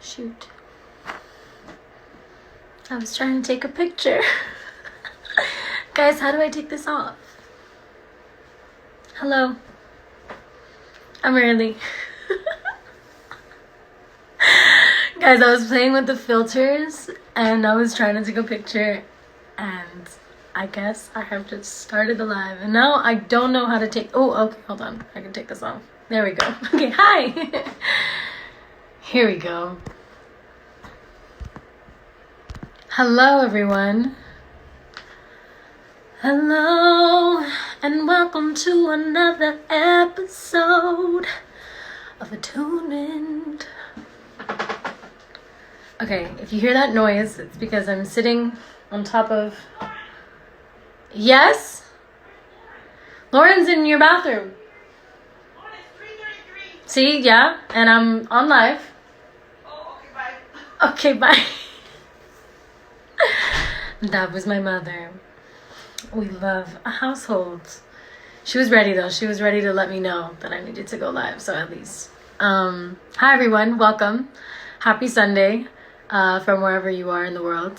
Shoot. I was trying to take a picture. Guys, how do I take this off? Hello. I'm early. Guys, I was playing with the filters and I was trying to take a picture and I guess I have just started the live and now I don't know how to take... Oh, okay, hold on. I can take this off. There we go. Okay, hi. Here we go. Hello, everyone. Hello, and welcome to another episode of Attunement. Okay, if you hear that noise, it's because I'm sitting on top of... Yes? Lauren's in your bathroom. See, yeah, and I'm on live. Oh, okay, bye. Okay, bye. That was my mother. We love a household. She was ready though. She was ready to let me know that I needed to go live. So at least. Hi everyone. Welcome. Happy Sunday from wherever you are in the world.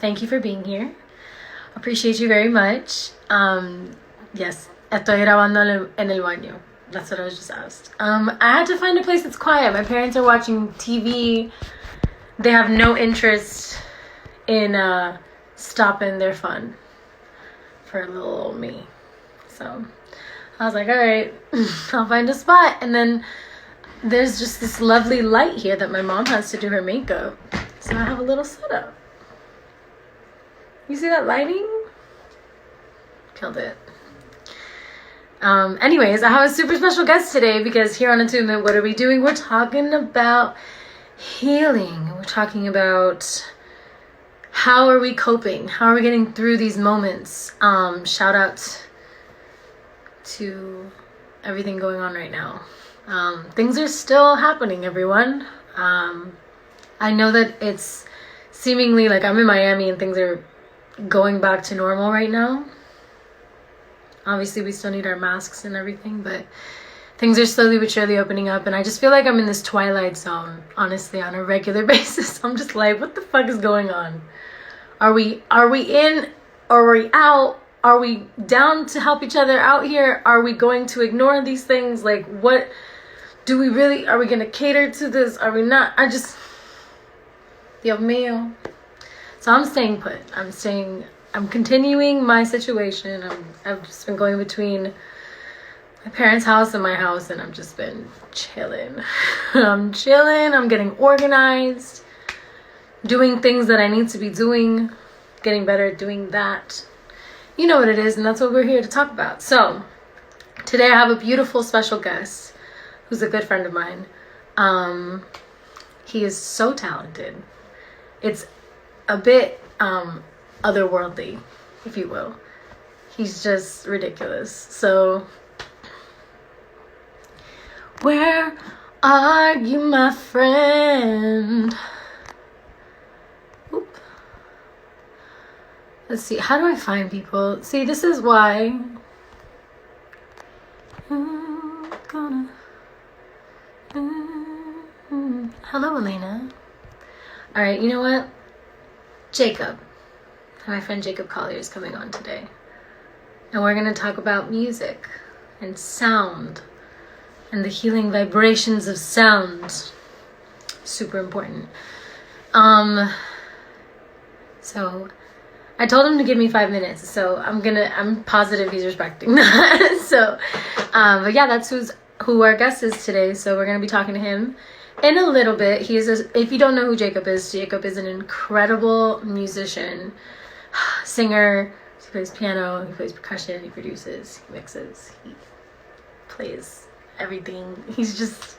Thank you for being here. Appreciate you very much. Yes. Estoy grabando en el baño. That's what I was just asked. I had to find a place that's quiet. My parents are watching TV. They have no interest in stopping their fun for little old me. So I was like, all right, I'll find a spot. And then there's just this lovely light here that my mom has to do her makeup. So I have a little setup. You see that lighting? Killed it. Anyways, I have a super special guest today because here on Attunement, what are we doing? We're talking about healing. We're talking about how are we coping? How are we getting through these moments? Shout out to everything going on right now. Things are still happening, everyone. I know that it's seemingly like I'm in Miami and things are going back to normal right now. Obviously, we still need our masks and everything, but things are slowly but surely opening up. And I just feel like I'm in this twilight zone, honestly, on a regular basis. I'm just like, what the fuck is going on? Are we in or are we out? Are we down to help each other out here? Are we going to ignore these things? Like, what do we really, are we going to cater to this? Are we not? Dios mío. So I'm staying put. I'm continuing my situation. I've just been going between my parents' house and my house, and I've just been chilling. I'm chilling. I'm getting organized, doing things that I need to be doing, getting better at doing that. You know what it is, and that's what we're here to talk about. So today I have a beautiful special guest who's a good friend of mine. He is so talented. It's a bit otherworldly, if you will. He's just ridiculous. So, where are you, my friend? Oop. Let's see, how do I find people? See, this is why Hello, Elena. All right, you know what? Jacob. My friend Jacob Collier is coming on today. And we're going to talk about music and sound and the healing vibrations of sound. Super important. So I told him to give me 5 minutes, so I'm positive he's respecting that. So, but yeah, that's who our guest is today. So we're going to be talking to him in a little bit. If you don't know who Jacob is an incredible musician, singer. He plays piano, he plays percussion, he produces, he mixes, he plays everything. He's just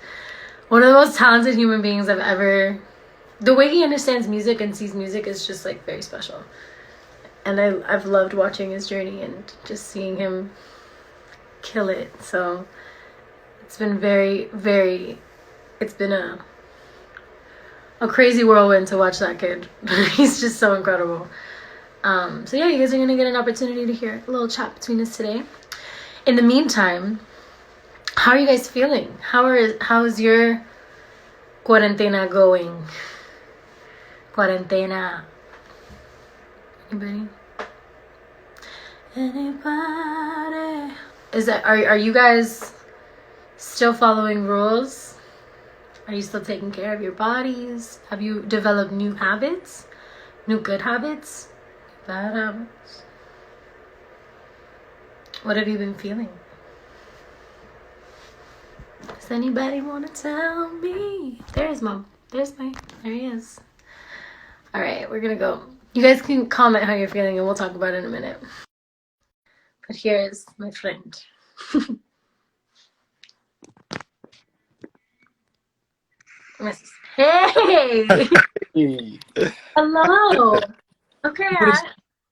one of the most talented human beings I've ever... The way he understands music and sees music is just like very special. And I've loved watching his journey and just seeing him kill it. So it's been it's been a crazy whirlwind to watch that kid. He's just so incredible. So yeah, you guys are going to get an opportunity to hear a little chat between us today. In the meantime, how are you guys feeling? How's your Quarantena going. Quarantena. Anybody? Anybody? Are you guys still following rules? Are you still taking care of your bodies? Have you developed new habits? New good habits? Bad habits? What have you been feeling? Does anybody want to tell me? There he is. All right, we're gonna go. You guys can comment how you're feeling and we'll talk about it in a minute. But here's my friend. Hey! Hello! Okay,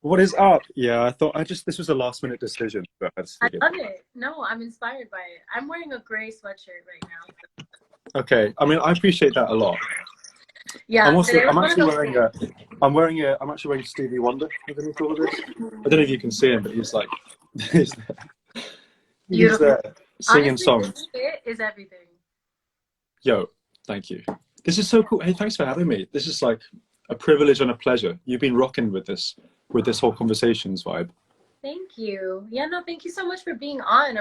What is up? Yeah, I thought this was a last minute decision. But I love it. No, I'm inspired by it. I'm wearing a gray sweatshirt right now. Okay, I mean, I appreciate that a lot. Yeah, I'm actually wearing Stevie Wonder underneath all of this. I don't know if you can see him, but he's there singing Honestly, songs. This fit is everything. Yo, thank you. This is so cool. Hey, thanks for having me. This is like a privilege and a pleasure. You've been rocking with this whole conversations vibe. Thank you. Yeah, no, thank you so much for being on.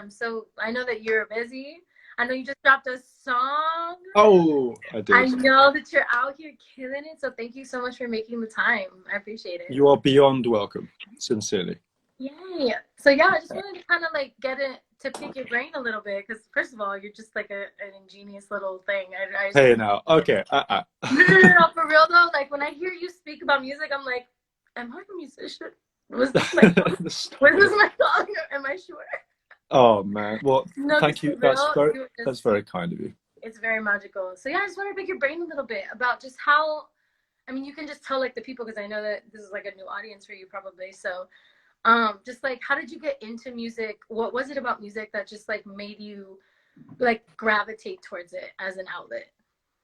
I know that you're busy. I know you just dropped a song. Oh, I did. I know that you're out here killing it. So thank you so much for making the time. I appreciate it. You are beyond welcome. Sincerely. Yay. So yeah, I just wanted to kind of like to pick your brain a little bit. Because first of all, you're just like an ingenious little thing. Hey now. Okay. No, for real though. Like when I hear you speak about music, I'm like, am I a musician? Was this my calling? Am I sure? Oh man, well, no, thank you. That's very kind of you. It's very magical. So yeah, I just want to pick your brain a little bit about just how. I mean, you can just tell like the people, because I know that this is like a new audience for you probably. So, just like, how did you get into music? What was it about music that just like made you like gravitate towards it as an outlet?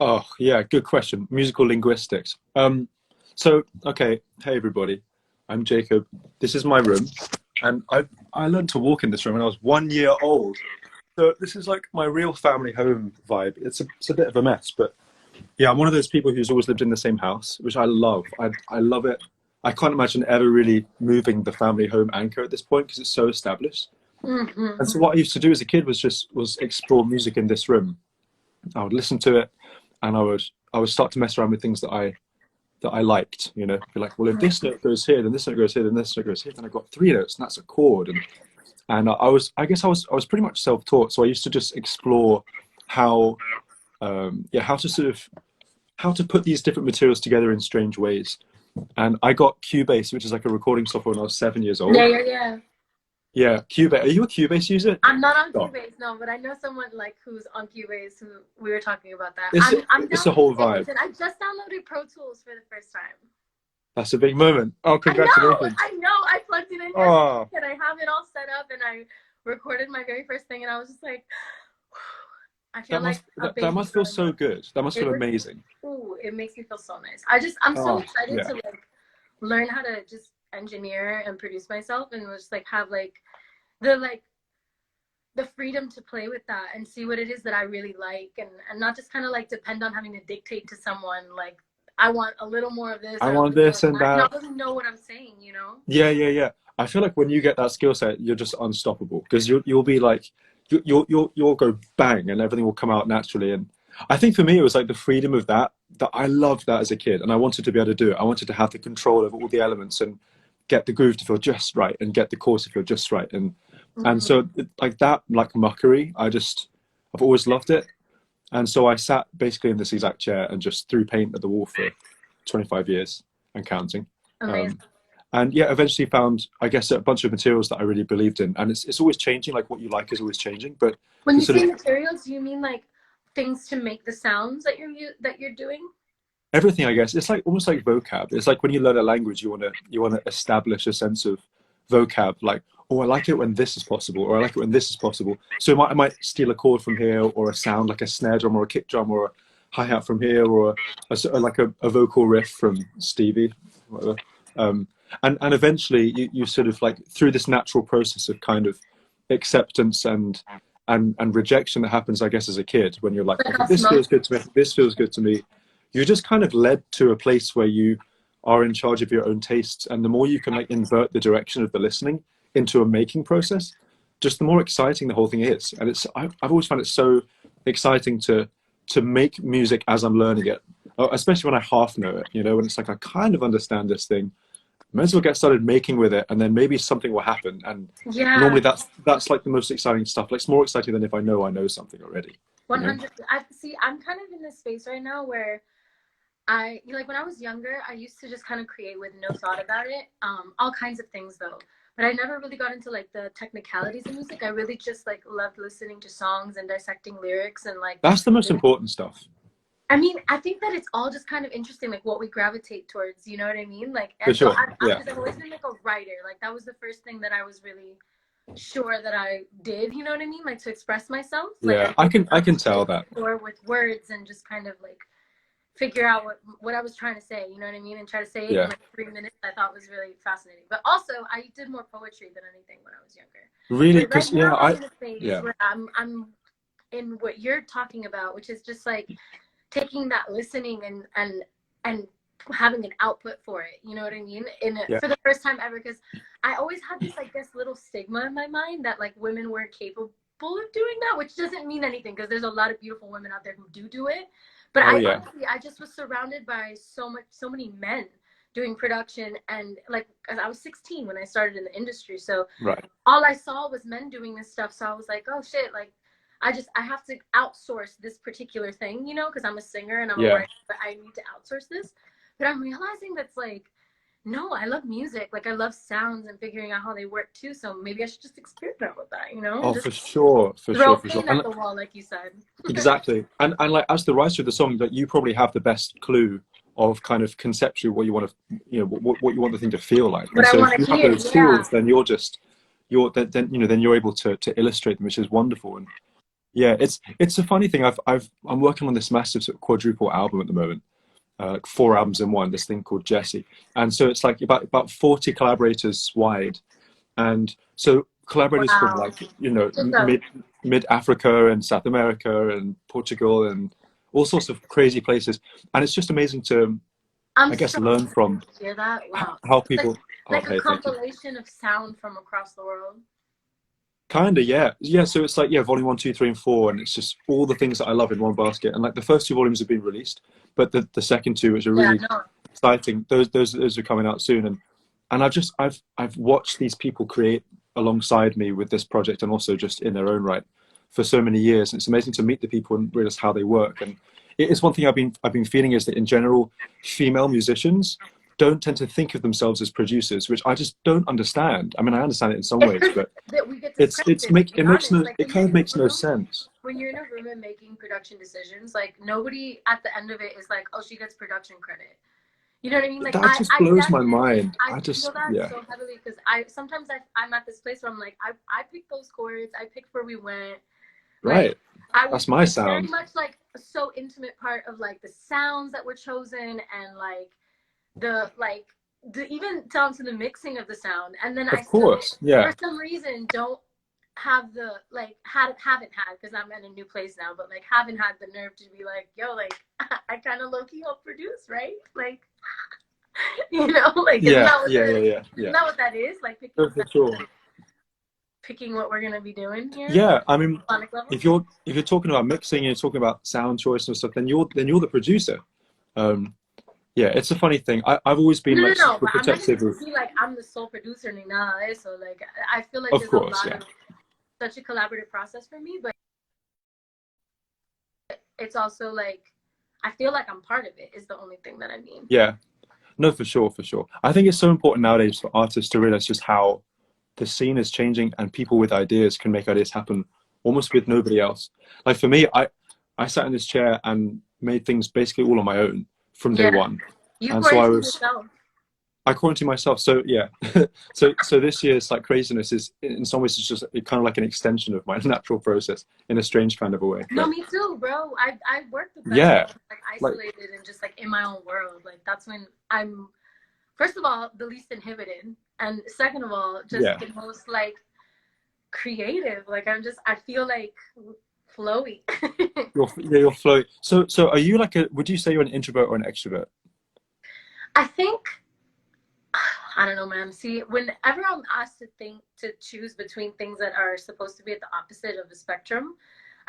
Oh yeah, good question. Musical linguistics. So okay, hey everybody, I'm Jacob. This is my room. And I learned to walk in this room when I was 1 year old. So this is like my real family home vibe. It's a bit of a mess, but yeah, I'm one of those people who's always lived in the same house, which I love. I love it. I can't imagine ever really moving the family home anchor at this point because it's so established. Mm-hmm. And so what I used to do as a kid was explore music in this room. I would listen to it, and I would start to mess around with things that I liked, you know, be like, well, if this note goes here, then this note goes here, then this note goes here, then I got 3 notes, and that's a chord. And I was pretty much self-taught, so I used to just explore how to put these different materials together in strange ways. And I got Cubase, which is like a recording software, when I was 7 years old. Yeah, Cubase. Are you a Cubase user? I'm not on Cubase, no, but I know someone like who's on Cubase who we were talking about that. It's a whole vibe. I just downloaded Pro Tools for the first time. That's a big moment. Oh, congratulations. I know. I plugged it in yesterday and I have it all set up and I recorded my very first thing and I was just like, I feel that must feel so good. That must feel amazing. Ooh, it makes me feel so nice. I'm so excited to like learn how to just engineer and produce myself and just like have like the freedom to play with that and see what it is that I really like and not just kind of like depend on having to dictate to someone like I want a little more of this. I want this and that. I don't really know what I'm saying, you know? Yeah. I feel like when you get that skill set, you're just unstoppable because you'll be like you'll go bang and everything will come out naturally. And I think for me it was like the freedom of that I loved that as a kid and I wanted to be able to do it. I wanted to have the control over all the elements and get the groove to feel just right and get the chords to feel just right and so like that like muckery I've always loved it. And so I sat basically in this exact chair and just threw paint at the wall for 25 years and counting. And yeah, eventually found, I guess, a bunch of materials that I really believed in. And it's always changing, like what you like is always changing. But when you say materials, do you mean like things to make the sounds that you're doing? Everything, I guess. It's like almost like vocab. It's like when you learn a language, you want to establish a sense of vocab, like, oh, I like it when this is possible, or I like it when this is possible. So I might steal a chord from here, or a sound like a snare drum or a kick drum or a hi-hat from here, or like a vocal riff from Stevie, whatever. And eventually you sort of like through this natural process of kind of acceptance and and rejection that happens, I guess, as a kid when you're like, Like okay, I'll this smoke. feels good to me, this feels good to me. You're just kind of led to a place where you are in charge of your own tastes, and the more you can like invert the direction of the listening into a making process, just the more exciting the whole thing is. And I've always found it so exciting to make music as I'm learning it, especially when I half know it. You know, when it's like I kind of understand this thing, might as well get started making with it, and then maybe something will happen. And Yeah, normally that's like the most exciting stuff. Like it's more exciting than if I know something already. You know? 100. I see. I'm kind of in this space right now where like when I was younger, I used to just kind of create with no thought about it. All kinds of things though. But I never really got into like the technicalities of music. I really just like loved listening to songs and dissecting lyrics and like That's the most important stuff. I mean, I think that it's all just kind of interesting, like what we gravitate towards, you know what I mean? Like, For and so sure. Yeah. I've always been like a writer. Like that was the first thing that I was really sure that I did, you know what I mean? Like to express myself. Yeah, Like I can tell that. or with words and just kind of like figure out what I was trying to say, you know what I mean? And try to say it in Yeah. like 3 minutes. I thought was really fascinating. But also I did more poetry than anything when I was younger. Really, But right because yeah, now I'm in a phase yeah. where I'm in what you're talking about, which is just like taking that listening and having an output for it, you know what I mean, Yeah. for the first time ever, because I always had this, I guess, little stigma in my mind that like women weren't capable of doing that, which doesn't mean anything because there's a lot of beautiful women out there who do it, but honestly, I just was surrounded by so many men doing production, and like, cause I was 16 when I started in the industry, so Right. all I saw was men doing this stuff, so I was like, oh shit, like I have to outsource this particular thing, you know, because I'm a singer and I'm a writer, but I need to outsource this. But I'm realizing that's like, no, I love music. Like I love sounds and figuring out how they work too. So maybe I should just experiment with that, you know? Oh, just for sure, for throw sure, for sure. paint at the wall, like you said. Exactly. And like as the writer of the song, that you probably have the best clue of kind of conceptually what you want to, you know, what you want the thing to feel like. What And I so want if you to have hear, those tools, then then you know, then you're able to illustrate them, which is wonderful. And yeah, it's a funny thing. I'm working on this massive sort of quadruple album at the moment, like 4 albums in one. This thing called Jesse, and so it's like about 40 collaborators wide, and so collaborators from Wow. like, you know, Just a, mid Africa and South America and Portugal and all sorts of crazy places, and it's just amazing to, I'm I guess, so learn from to hear that. Wow. how people. Oh, Like a hey, thank you. compilation of sound from across the world. Kinda, yeah, yeah. So it's like, yeah, volume 1, 2, 3, and 4, and it's just all the things that I love in one basket. And like the first 2 volumes have been released, but the second 2, which are Yeah, really no. exciting, those are coming out soon. And I've watched these people create alongside me with this project, and also just in their own right, for so many years. And it's amazing to meet the people and realize how they work. And it is one thing I've been feeling, is that in general, female musicians don't tend to think of themselves as producers, which I just don't understand. I mean, I understand it in some ways, but That we get it discredited, to be honest. Like it when you're kind of in a makes no room, sense. when you're in a room and making production decisions, like nobody at the end of it is like, oh, she gets production credit. You know what I mean? Like That just blows my mind. I feel that Yeah, so heavily because I'm at this place where I'm like, I picked those chords, I picked where we went. Like right. I was That's my it's very sound. much like a so intimate part of like the sounds that were chosen, and like the even down to the mixing of the sound. And then I Of still, course, yeah. for some reason, don't have the like haven't had, because I'm in a new place now, but like haven't had the nerve to be like, yo, like I kind of low key help produce, right? Like, you know, like isn't Yeah, that what yeah. isn't that what that is? Like No, for sure. picking what we're gonna be doing here, Yeah, I mean, sonic level. if you're talking about mixing, you're talking about sound choice and stuff, then you're the producer. Yeah, it's a funny thing. I've always been like No, super but I'm not protective gonna of. be like I'm the sole producer ni nada de eso. Like I feel like Of there's a course, lot yeah. of such a collaborative process for me, but it's also like I feel like I'm part of it is the only thing that I mean. Yeah, no, for sure, for sure. I think it's so important nowadays for artists to realize just how the scene is changing, and people with ideas can make ideas happen almost with nobody else. Like for me, I sat in this chair and made things basically all on my own from day Yeah, one. you And so quarantine yourself. I quarantine myself. So yeah, so this year's like craziness is in some ways it's just kind of like an extension of my natural process in a strange kind of a way. No, But me too, bro. I work the best yeah, like like isolated and just like in my own world. Like that's when I'm first of all the least inhibited, and second of all just yeah, the most like creative. Like I feel like flowy. You're flowing. So are you like a? Would you say you're an introvert or an extrovert? I think I don't know, man. See, whenever I'm asked to choose between things that are supposed to be at the opposite of the spectrum,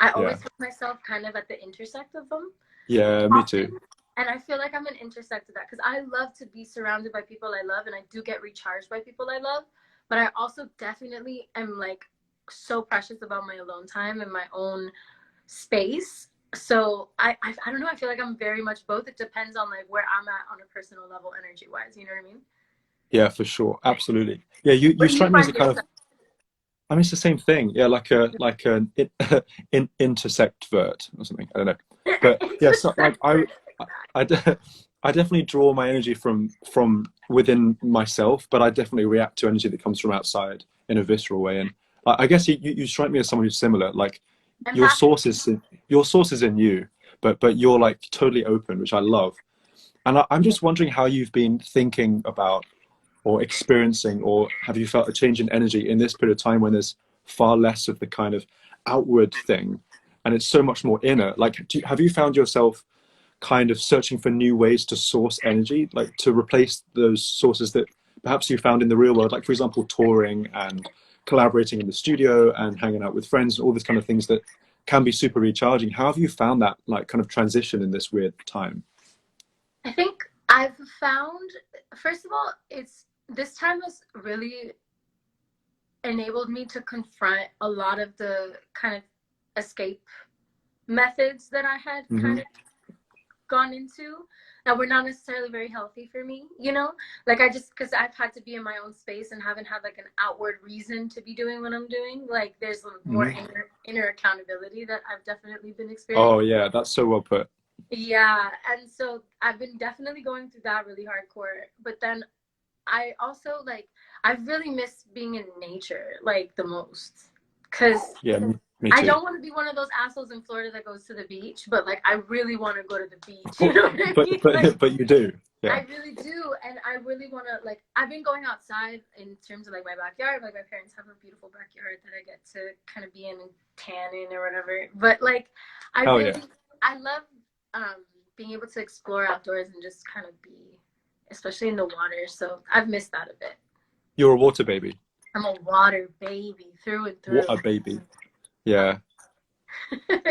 I Yeah. always put myself kind of at the intersect of them. Yeah, me too. And I feel like I'm an intersect of that because I love to be surrounded by people I love, and I do get recharged by people I love. But I also definitely am like so precious about my alone time and my own space. So I don't know. I feel like I'm very much both. It depends on like where I'm at on a personal level, energy wise. You know what I mean? Yeah, for sure. Absolutely. Yeah, you Where do you strike me as find a kind of. yourself? I mean, it's the same thing. Yeah, like an intersectvert or something. I don't know. But yeah, so like I, de- I definitely draw my energy from within myself, but I definitely react to energy that comes from outside in a visceral way. And I guess you strike me as someone who's similar. Like your Empathic. source is your source is in you, but you're like totally open, which I love. And I'm just wondering how you've been thinking about or experiencing, or have you felt a change in energy in this period of time when there's far less of the kind of outward thing and it's so much more inner? Like, have you found yourself kind of searching for new ways to source energy, like to replace those sources that perhaps you found in the real world, like for example touring and collaborating in the studio and hanging out with friends, all these kind of things that can be super recharging? How have you found that like kind of transition in this weird time? I think I've found, first of all, it's this time has really enabled me to confront a lot of the kind of escape methods that I had kind Hmm. of gone into that were not necessarily very healthy for me, you know? Like I just, because I've had to be in my own space and haven't had like an outward reason to be doing what I'm doing. Like there's more Hmm. inner accountability that I've definitely been Oh experiencing. yeah, that's so well put. Yeah. And so I've been definitely going through that really hardcore. But then I also like, I really miss being in nature like the most. Because Yeah, me I too. don't want to be one of those assholes in Florida that goes to the beach, but like I really want to go to the beach. You know what I but mean? Like but but you do. I Yeah. really do, and I really want to like. I've been going outside in terms of like my backyard. Like my parents have a beautiful backyard that I get to kind of be in and tan in or whatever. But like, I Oh really, yeah. I love being able to explore outdoors and just kind of be, especially in the water. So I've missed that a bit. You're a water baby. I'm a water baby through and What through. a baby. Yeah.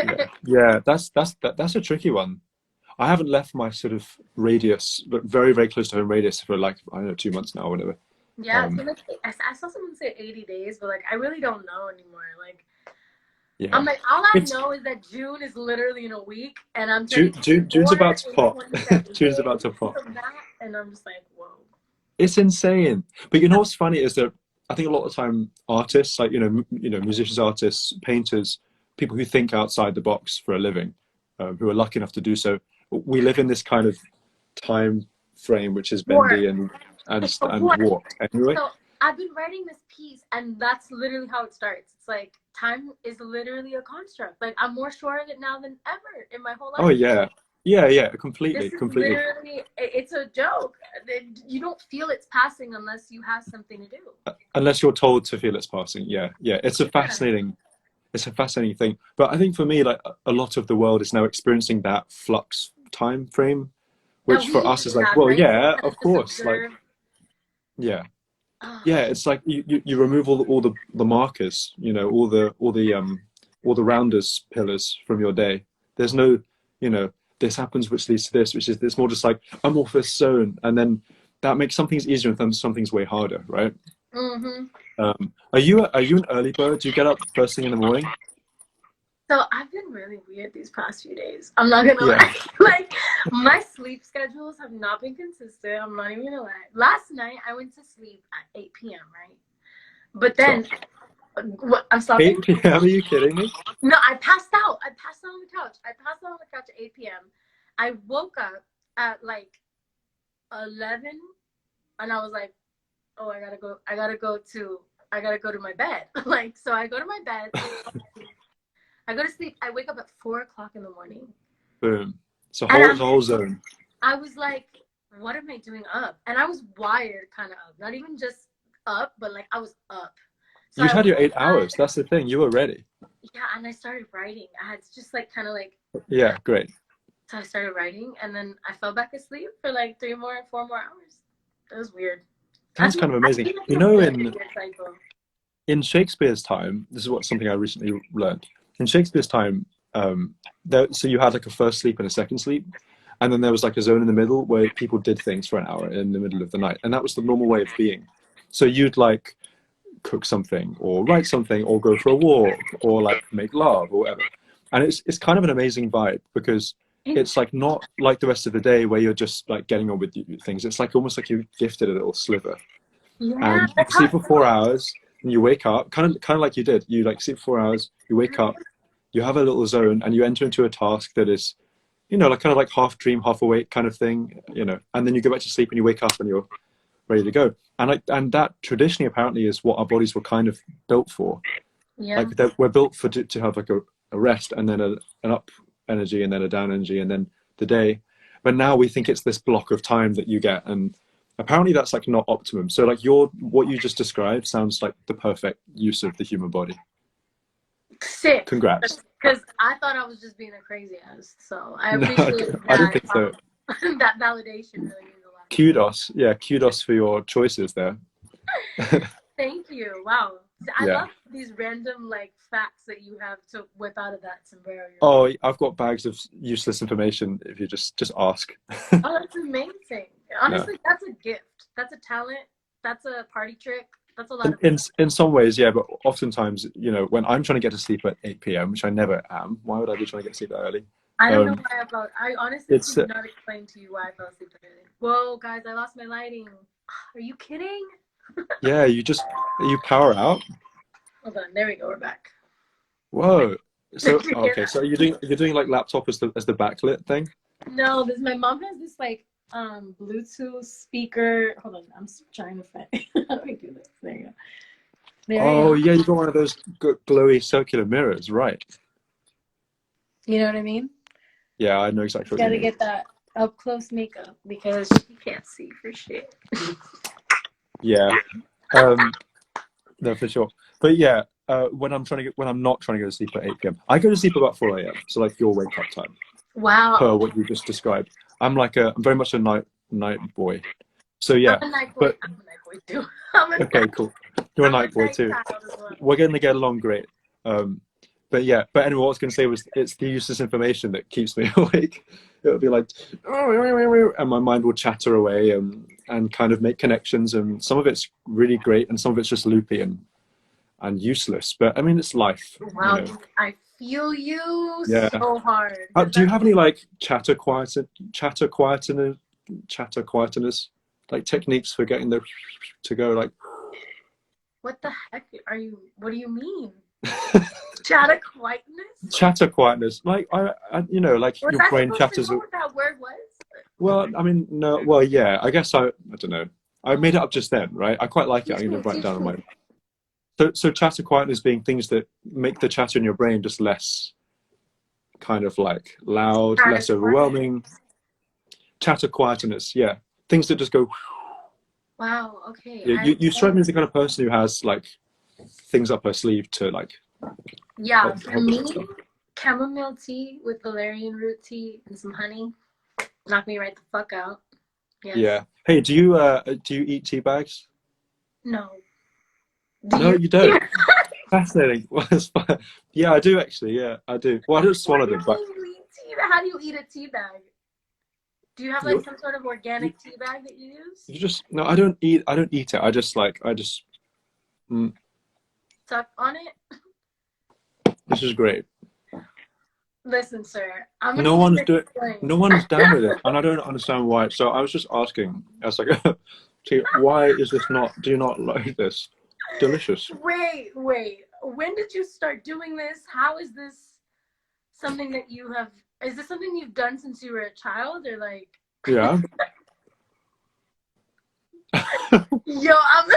Yeah. Yeah. That's a tricky one. I haven't left my sort of radius, but very, very close to home radius for like, I don't know, 2 months now or whatever. Yeah, it's Um, been like I saw someone say 80 days, but like I really don't know anymore. Like I'm yeah. like all I It's know is that June is literally in a week, and I'm turning June's 24 about to in pop. 27 June's about days to pop. from that, and I'm just like, whoa. It's insane. But you know what's funny is that I think a lot of the time artists, like musicians, artists, painters, people who think outside the box for a living, who are lucky enough to do so, we live in this kind of time frame which is War. bendy and and It's a and war. warped anyway. So I've been writing this piece, and that's literally how it starts. It's like time is literally a construct. Like I'm more sure of it now than ever in my whole Oh life. yeah, yeah, yeah, This completely, is completely. literally, it's a joke. You don't feel it's passing unless you have something to do. Unless you're told to feel it's passing. Yeah, yeah. Yeah. It's a fascinating thing. But I think for me, like a lot of the world is now experiencing that flux time frame, That which we for used us to is like, have, well, right? To yeah, kind of of just course, like, observe. yeah, Oh, yeah. It's like you remove all the markers, all the rounders pillars from your day. There's no, you know, this happens, which leads to this, which is it's more just like amorphous zone, and then that makes some things easier and some things way harder, right? mm-hmm. Are you an early bird? Do you get up first thing in the morning? So I've been really weird these past few days. I'm not gonna Yeah. lie. Like my sleep schedules have not been consistent. I'm not even gonna lie. Last night I went to sleep at 8 p.m. Right, but then Stop. what? I'm stopping. 8 p.m. Are you kidding me? No, I passed out. I passed out on the couch. I passed out on the couch at 8 p.m. I woke up at like 11, and I was like, oh, I gotta go. I gotta go to my bed. Like, so I go to my bed. I go to sleep. I wake up at 4 o'clock in the morning, Boom. and It's a whole zone. I was like, what am I doing up? And I was wired kind of up, not even just up, but like I was up. So You'd I had your woke 8 hours. up, That's the thing. You were ready. yeah, and I started writing. I had just like kind of like, Yeah, great. so I started writing, and then I fell back asleep for like 4 more hours. It was weird. That's kind of I amazing. think it's You a know, really weird cycle. in Shakespeare's time, this is something I recently learned. In Shakespeare's time, so you had like a first sleep and a second sleep, and then there was like a zone in the middle where people did things for an hour in the middle of the night, and that was the normal way of being. So you'd like cook something, or write something, or go for a walk, or like make love, or whatever. And it's kind of an amazing vibe because it's like not like the rest of the day where you're just like getting on with things. It's like almost like you're gifted a little sliver, Yeah, and you sleep for 4 hours and you wake up kind of like you did. You like sleep for 4 hours, you wake up, you have a little zone, and you enter into a task that is, like kind of like half dream, half awake kind of thing, and then you go back to sleep and you wake up and you're ready to go. And that traditionally apparently is what our bodies were kind of built for. yeah. Like we're built for to have like a rest, and then an up energy, and then a down energy, and then the day. But now we think it's this block of time that you get, and apparently that's like not optimum. So like what you just described sounds like the perfect use of the human body. Sick. Congrats. Because I thought I was just being a crazy ass. So I No, appreciate that. I don't think so. That validation really means a lot. Kudos. Yeah, kudos for your choices there. Thank you. Wow. I Yeah. love these random like facts that you have to whip out of that sombrero. Oh, I've got bags of useless information if you just ask. Oh, that's amazing. Honestly, that's a gift. That's a talent. That's a party trick. That's a lot of In some ways, yeah, but oftentimes, when I'm trying to get to sleep at 8 p.m., which I never am, why would I be trying to get to sleep that early? I don't know why I honestly it's, could not explain to you why I fell asleep that early. Whoa, guys, I lost my lighting. Are you kidding? Yeah, you power out. Hold on, there we go. We're back. Whoa. So okay, so you're doing like laptop as the backlit thing? No, my mom has this like Bluetooth speaker. Hold on, I'm trying to find. How do I do this? There you go. Oh yeah, you got one of those glowy circular mirrors, right? You know what I mean? Yeah, I know exactly what you mean. Gotta get that up close makeup because you can't see for shit. Yeah. No, for sure. But yeah, when I'm not trying to go to sleep at 8 p.m., I go to sleep about 4 a.m. So like your wake up time. Wow. Per what you just described. I'm very much a night boy. So yeah. I'm a night boy. I'm a night boy too. Okay, cool. You're a night boy too. We're going to get along great. But yeah, but anyway, what I was going to say was it's the useless information that keeps me awake. It'll be like, and my mind will chatter away and kind of make connections, and some of it's really great and some of it's just loopy and useless. But I mean, it's life. Wow, I feel you so hard. Do you have any like chatter quieteners, like techniques for getting to go like? What the heck are you? What do you mean? Chatter quietness? Chatter quietness, like I like was your brain chatters. To know what that word was? Well, I mean, no. Well, yeah. I guess I don't know. I made it up just then, right? I quite like it. I'm going to write it down on my. So chatter quietness being things that make the chatter in your brain just less, kind of like loud, less overwhelming. Chatter quietness, yeah. Things that just go. Wow. Okay. Yeah, you strike me as the kind of person who has like things up her sleeve to like. Yeah, for me, chamomile tea with valerian root tea and some honey knock me right the fuck out. Yes. Yeah. Hey, do you eat tea bags? No. No, you don't. Fascinating. Well, yeah, I do actually. Yeah, I do. Well, I don't swallow them, but. How do you eat a tea bag? Do you have like some sort of organic tea bag that you use? No, I don't eat it. I just. Suck on it. This is great. Listen, sir. No one's down with it, and I don't understand why. So I was just asking. I was like, why is this not? Do you not like this? Delicious. Wait. When did you start doing this? How is this something that you have? Is this something you've done since you were a child, or like? Yeah. Yo, I'm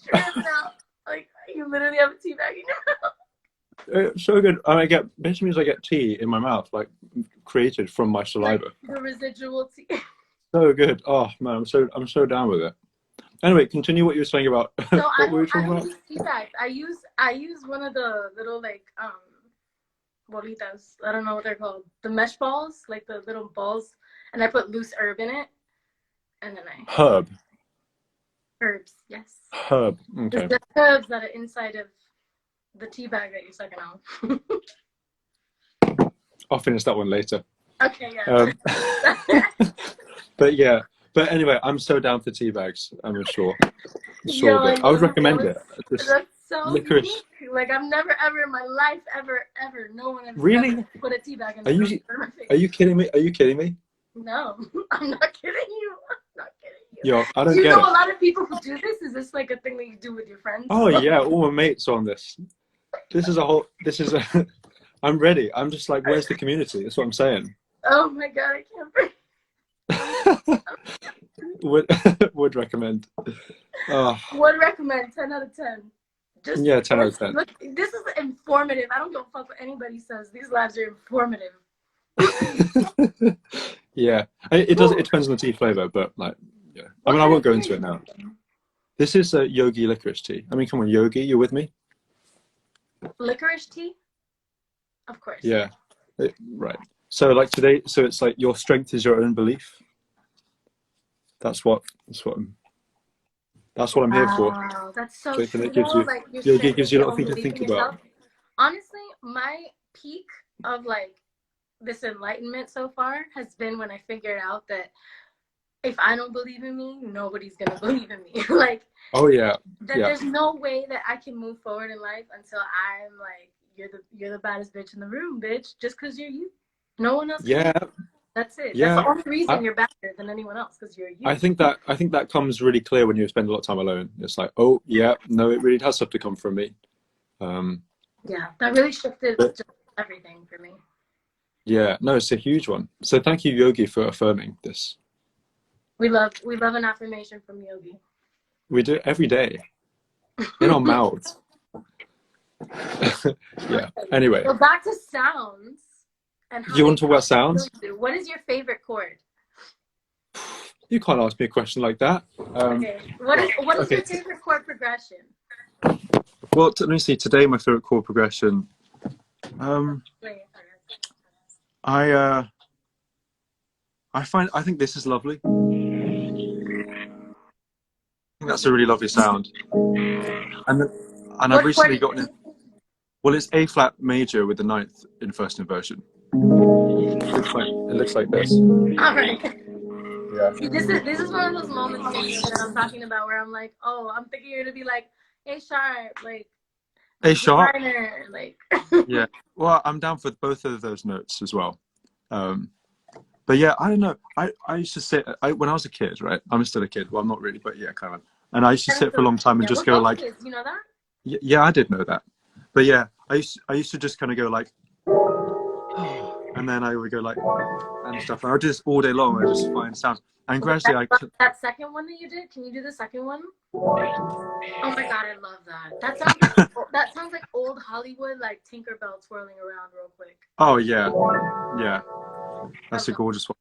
tripping out. Like you literally have a tea bag in your mouth. It's so good. I get basically means I get tea in my mouth, like created from my saliva. Like the residual tea. So good. Oh man, I'm so down with it. Anyway, continue what you were saying about So what were we I talking don't about? use tea bags. I use one of the little like bolitas. I don't know what they're called. The mesh balls, like the little balls, and I put loose herb in it, and then I Herb. herbs. Yes. Herb. Okay. There's the herbs that are inside of the tea bag that you're sucking on. I'll finish that one later. Okay, yeah. But yeah. But anyway, I'm so down for tea bags. I'm sure. Yo, Sure. I would recommend it. That's so licorice. unique. Like I've never ever in my life ever no one has Really? ever put a tea bag in. Are you kidding me? Are you kidding me? No, I'm not kidding you. I'm not kidding you. Yo, I don't Do you get know it. a lot of people who do this? Is this like a thing that you do with your friends? Oh yeah, all my mates are on this. I'm ready. I'm just like, where's the community? That's what I'm saying. Oh my god, I can't breathe. Would recommend. Would recommend 10 out of 10. Just Yeah, 10 out of 10. Look, this is informative. I don't give a fuck what anybody says. These labs are informative. Yeah, it does. It depends on the tea flavor, but like, yeah. I mean, I won't go into it now. This is a yogi licorice tea. I mean, come on, yogi, you're with me? Licorice tea? Of course. Yeah, right. So like today, so it's like your strength is your own belief. That's what I'm here for. Wow, that's so So true. it gives Though. you, Like, your yogi strength gives is you a your lot of own things to belief think in yourself. about. Honestly, my peak of like this enlightenment so far has been when I figured out that if I don't believe in me, nobody's gonna believe in me. Like, Oh yeah, that yeah. there's no way that I can move forward in life until I'm like, you're the baddest bitch in the room, bitch. Just because you're you, no one else. Yeah, That's it. yeah. That's the only reason you're better than anyone else, because you're you. I think that comes really clear when you spend a lot of time alone. It's like, oh yeah, no, it really does have to come from me. Yeah, that really shifted But, just everything for me. yeah, no, it's a huge one. So thank you, Yogi, for affirming this. We love an affirmation from Yogi. We do it every day in our mouths. Yeah. Anyway, So back to sounds. And how you want to talk about sounds? What is your favorite chord? You can't ask me a question like that. Okay. What is your favorite chord progression? Well, let me see. Today, my favorite chord progression. I think this is lovely. I think that's a really lovely sound. And I've recently gotten it. Well, it's A flat major with the ninth in first inversion. It looks like this. All right. Yeah. See, this is one of those moments that I'm talking about where I'm like, oh, I'm thinking you're gonna be like A sharp, like A sharp. minor, like. Yeah. Well, I'm down for both of those notes as well. But yeah, I don't know. I used to sit when I was a kid, right? I'm still a kid. Well, I'm not really, but yeah, kind of. And I used to sit for a long time and just go like. Kids, you know that? Yeah, I did know that. But yeah, I used to just kind of go like, and then I would go like, and stuff. And I would do this all day long. I just find sounds. And gradually, that second one that you did. Can you do the second one? Oh my god, I love that. That sounds like old Hollywood, like Tinkerbell twirling around real quick. Oh yeah, yeah. That's a gorgeous one.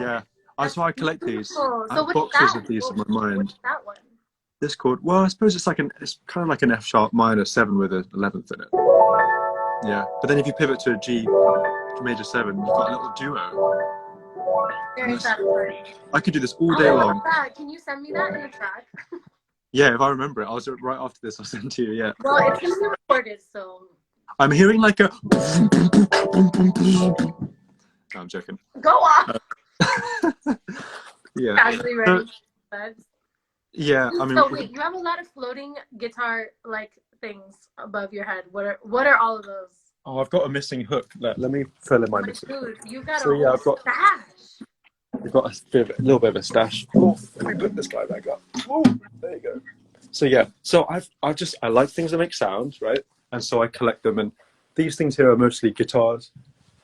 Yeah. That's why I collect these. So I have boxes of these in my mind. What's that one? This chord. Well, I suppose it's kind of like an F sharp minor 7 with an 11th in it. Yeah. But then if you pivot to a G major 7, you've got a little duo. Very satisfying. I could do this all day long. Can you send me that in a track? Yeah, if I remember it. I'll do it right after this. I'll send it to you. Yeah. Well, it's gonna be recorded, so. I'm hearing like a. No, I'm joking. Go off. Yeah. Casually ready. Yeah, I mean. So wait, you have a lot of floating guitar like things above your head. What are all of those? Oh, I've got a missing hook. Let me fill in my missing hook. You got so, yeah, I've got stash. We've got a little bit of a stash. Oh, let me put this guy back up. Oh, there you go. So yeah, so I like things that make sounds, right? And so I collect them, and these things here are mostly guitars,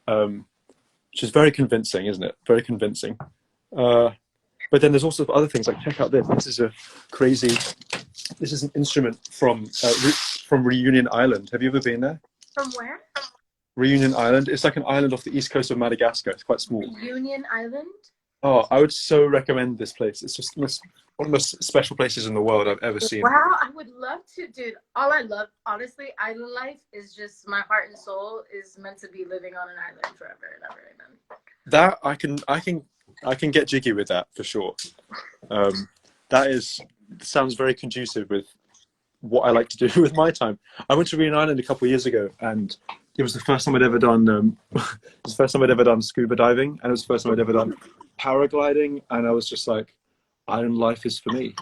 which is very convincing, isn't it? Very convincing. But then there's also other things, like check out this. This is an instrument from Reunion Island. Have you ever been there? From where? Reunion Island. It's like an island off the east coast of Madagascar. It's quite small. Reunion Island? Oh, I would so recommend this place. It's just one of the most special places in the world I've ever seen. Wow, I would love to, dude. All I love, honestly, island life is just my heart and soul is meant to be living on an island forever and ever. Amen. That I can get jiggy with that for sure. That sounds very conducive with what I like to do with my time. I went to Green Island a couple of years ago, and it was the first time I'd ever done. It was the first time I'd ever done scuba diving, and it was the first time I'd ever done paragliding, and I was just like, island life is for me.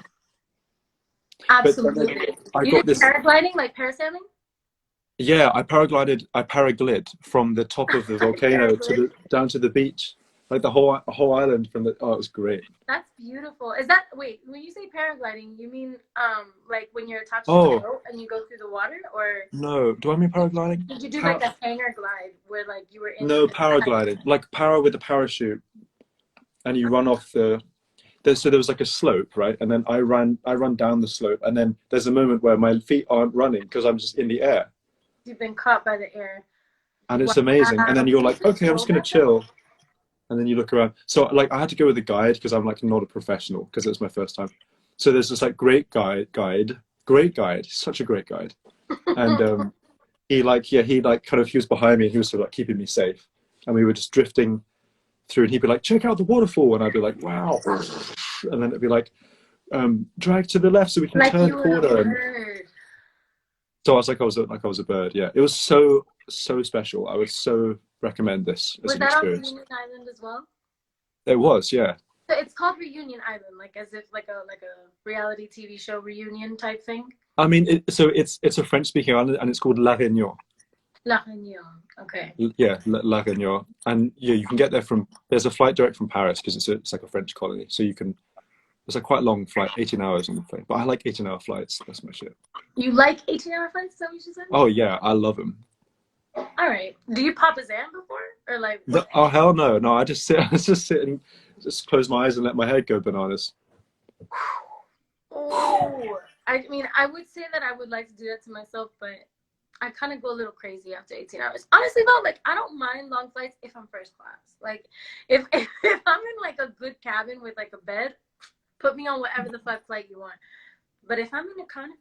Absolutely. I You got did this. paragliding, like parasailing? Yeah, I paraglid from the top of the volcano down to the beach, like the whole island from the. Oh, it was great. That's beautiful. Is that, wait, when you say paragliding, you mean like when you're attached to Oh. the boat and you go through the water, or No, do I mean paragliding? did you do like a hanger glide where like you were in? No, paragliding, like para with a parachute, and you run off so there was like a slope, right? And then I run down the slope, and then there's a moment where my feet aren't running because I'm just in the air. You've been caught by the air. And it's amazing. And then you're like, okay, I'm just gonna chill. And then you look around. So like I had to go with a guide because I'm like not a professional because it was my first time. So there's this like great guide, such a great guide. And he was behind me and he was sort of like keeping me safe. And we were just drifting through, and he'd be like, check out the waterfall, and I'd be like, wow. And then it'd be like, drag to the left so we can turn the corner. So I was like, I was a bird. Yeah, it was so special. I would so recommend this as an experience. Was that on Reunion Island as well? It was, yeah. So it's called Reunion Island, like as if like a reality TV show reunion type thing. I mean, it's a French-speaking island, and it's called La Réunion. La Réunion. Okay. Yeah, La Réunion, and yeah, you can get there there's a flight direct from Paris because it's like a French colony, so you can. It's a quite long flight, 18 hours on the plane, but I like 18-hour flights. That's my shit. You like 18-hour flights? Is that what you said? Oh yeah, I love them. All right. Do you pop a Xan before, or like? Oh hell no, no! I just sit and just close my eyes and let my head go bananas. Oh, I mean, I would say that I would like to do that to myself, but I kind of go a little crazy after 18 hours. Honestly though, like I don't mind long flights if I'm first class. Like if I'm in like a good cabin with like a bed, put me on whatever the fuck flight you want. But if I'm in economy.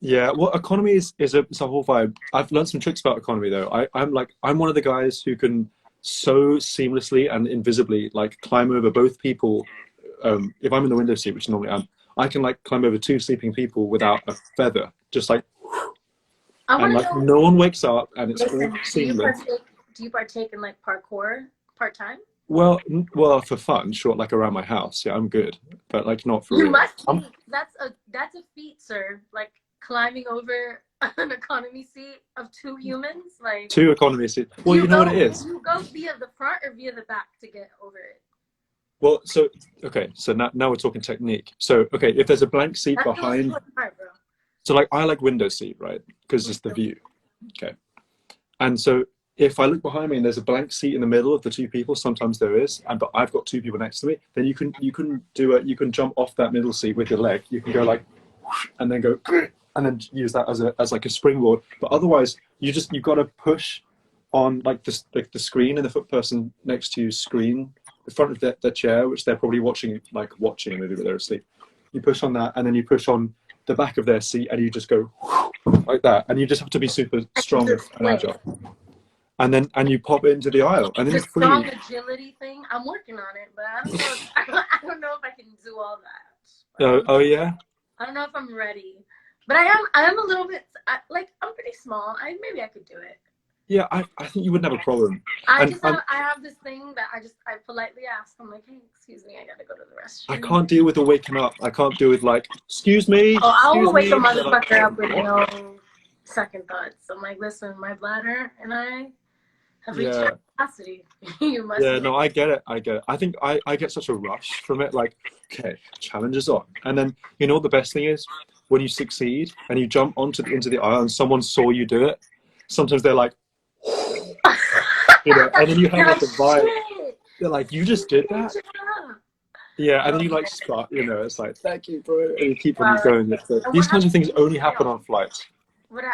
Yeah, well, economy is it's a whole vibe. I've learned some tricks about economy though. I'm one of the guys who can so seamlessly and invisibly like climb over both people. If I'm in the window seat, which normally I can like climb over two sleeping people without a feather, just like. And like no one wakes up, and it's all seamless. Do you partake in like parkour part-time? Well, for fun, sure, like around my house. Yeah, I'm good, but like not for real. You must be. That's a feat, sir. Like climbing over an economy seat of two humans, like two economy seats. Well, you know what it is. Do you go via the front or via the back to get over it? Well, so okay, so now we're talking technique. So okay, if there's a blank seat behind. So like I like window seat, right? Because it's the view. Okay. And so if I look behind me and there's a blank seat in the middle of the two people, sometimes there is, but I've got two people next to me, then you can jump off that middle seat with your leg. You can go like, and then go, and then use that as like a springboard. But otherwise, you've got to push on like the screen, and the foot person next to you screen, the front of their chair, which they're probably watching a movie, but they're asleep. You push on that, and then you push on the back of their seat, and you just go like that, and you just have to be super strong and agile. And you pop it into the aisle, and then the it's free. Strong agility thing. I'm working on it, but I don't know if I can do all that. Oh yeah. I don't know if I'm ready, but I am a little bit I'm pretty small. Maybe I could do it. Yeah, I think you wouldn't have a problem. I have this thing that I politely ask. I'm like, hey, excuse me, I gotta go to the restroom. I can't deal with the waking up. I can't deal with like, excuse me. Oh, I'll wake a motherfucker up with no second thoughts. I'm like, listen, my bladder and I have reached capacity. You must. Yeah, no, I get it. I think I get such a rush from it. Like, okay, challenge is on, and then you know what the best thing is when you succeed and you jump into the aisle and someone saw you do it. Sometimes they're like. And then you have like a vibe. They're like, you just did that? Yeah, and then you like start, it's like, thank you, bro. And you keep on going. These kinds of things only happen on flights.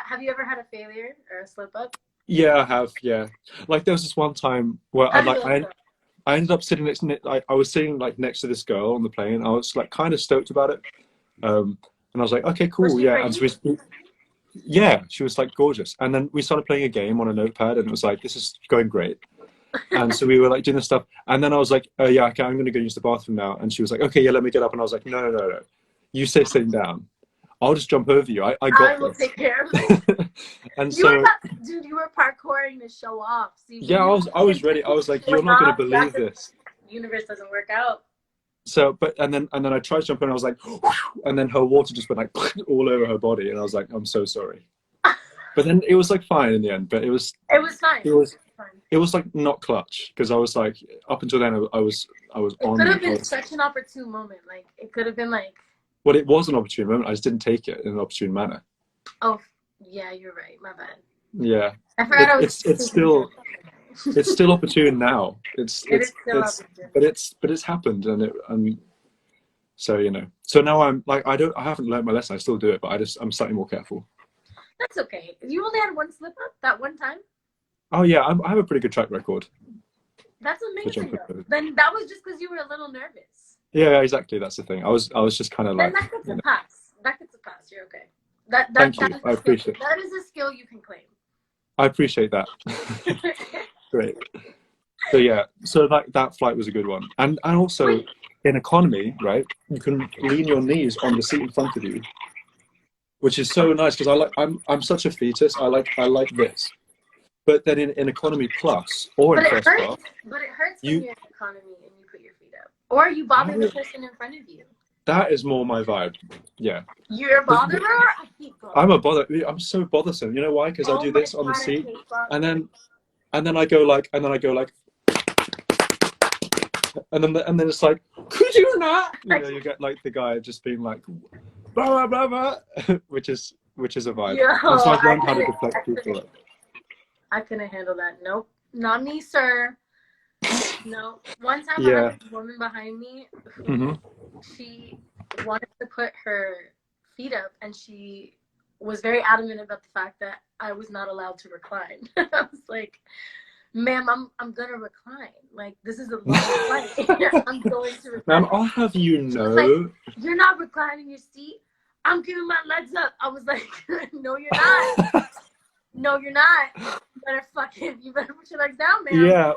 Have you ever had a failure or a slip up? Yeah, I have, yeah. Like there was this one time where I ended up sitting I was sitting like next to this girl on the plane. I was like kind of stoked about it. And I was like, okay, Was cool, she yeah. And pretty? so yeah, she was like gorgeous. And then we started playing a game on a notepad, and it was like, this is going great. And so we were like doing this stuff. And then I was like, oh yeah, okay, I'm going to go use the bathroom now. And she was like, okay, yeah, let me get up. And I was like, no, no, no, no. You stay sitting down. I'll just jump over you. I I got will this. take care of it. And You were so, not, dude. You were parkouring to show off. See, when yeah, you I was ready. I was like, you're showing not going to off, believe this. the universe doesn't work out. So, but and then I tried to jump in. And I was like, and then her water just went like all over her body, and I was like, I'm so sorry. But then it was like fine in the end. But it was fine. it was like not clutch, because I was like, up until then I was It on. could have been such an opportune moment. Like it could have been like. Well, it was an opportune moment. I just didn't take it in an opportune manner. Oh, yeah, you're right. My bad. Yeah, I forgot I was. it's still opportune now. It is still opportune. But it's happened, and so you know. So now I'm like, I haven't learned my lesson. I still do it, but I'm slightly more careful. That's okay. You only had one slip up that one time. Oh yeah, I have a pretty good track record. That's amazing. Then that was just because you were a little nervous. Yeah, exactly. That's the thing. I was just kind of like. Then that gets a pass. That gets a pass. You're okay. Thank you. I appreciate it. That is a skill you can claim. I appreciate that. Great. So yeah, so that flight was a good one, and also in economy, right? You can lean your knees on the seat in front of you, which is so nice, because I'm such a fetus. I like this, but then in economy plus or in first class, but it hurts when you're in economy and you put your feet up, or you bother the person in front of you. That is more my vibe. Yeah. You're a botherer? I hate bothering. I'm a bother. I'm so bothersome. You know why? Because I do this on the seat, and then I go like, and then it's like, could you not? You know, you get like the guy just being like, blah blah blah blah, which is a vibe. And so I've learned how to deflect people. I couldn't handle that. Nope, not me, sir. No. One time I had this woman behind me who she wanted to put her feet up, and she was very adamant about the fact that I was not allowed to recline. I was like, ma'am, I'm gonna recline. Like, this is a long flight. I'm going to recline. Ma'am, I'll have you know. Like, you're not reclining your seat. I'm giving my legs up. I was like, no, you're not. No, you're not. You better put your legs down, ma'am. Yeah.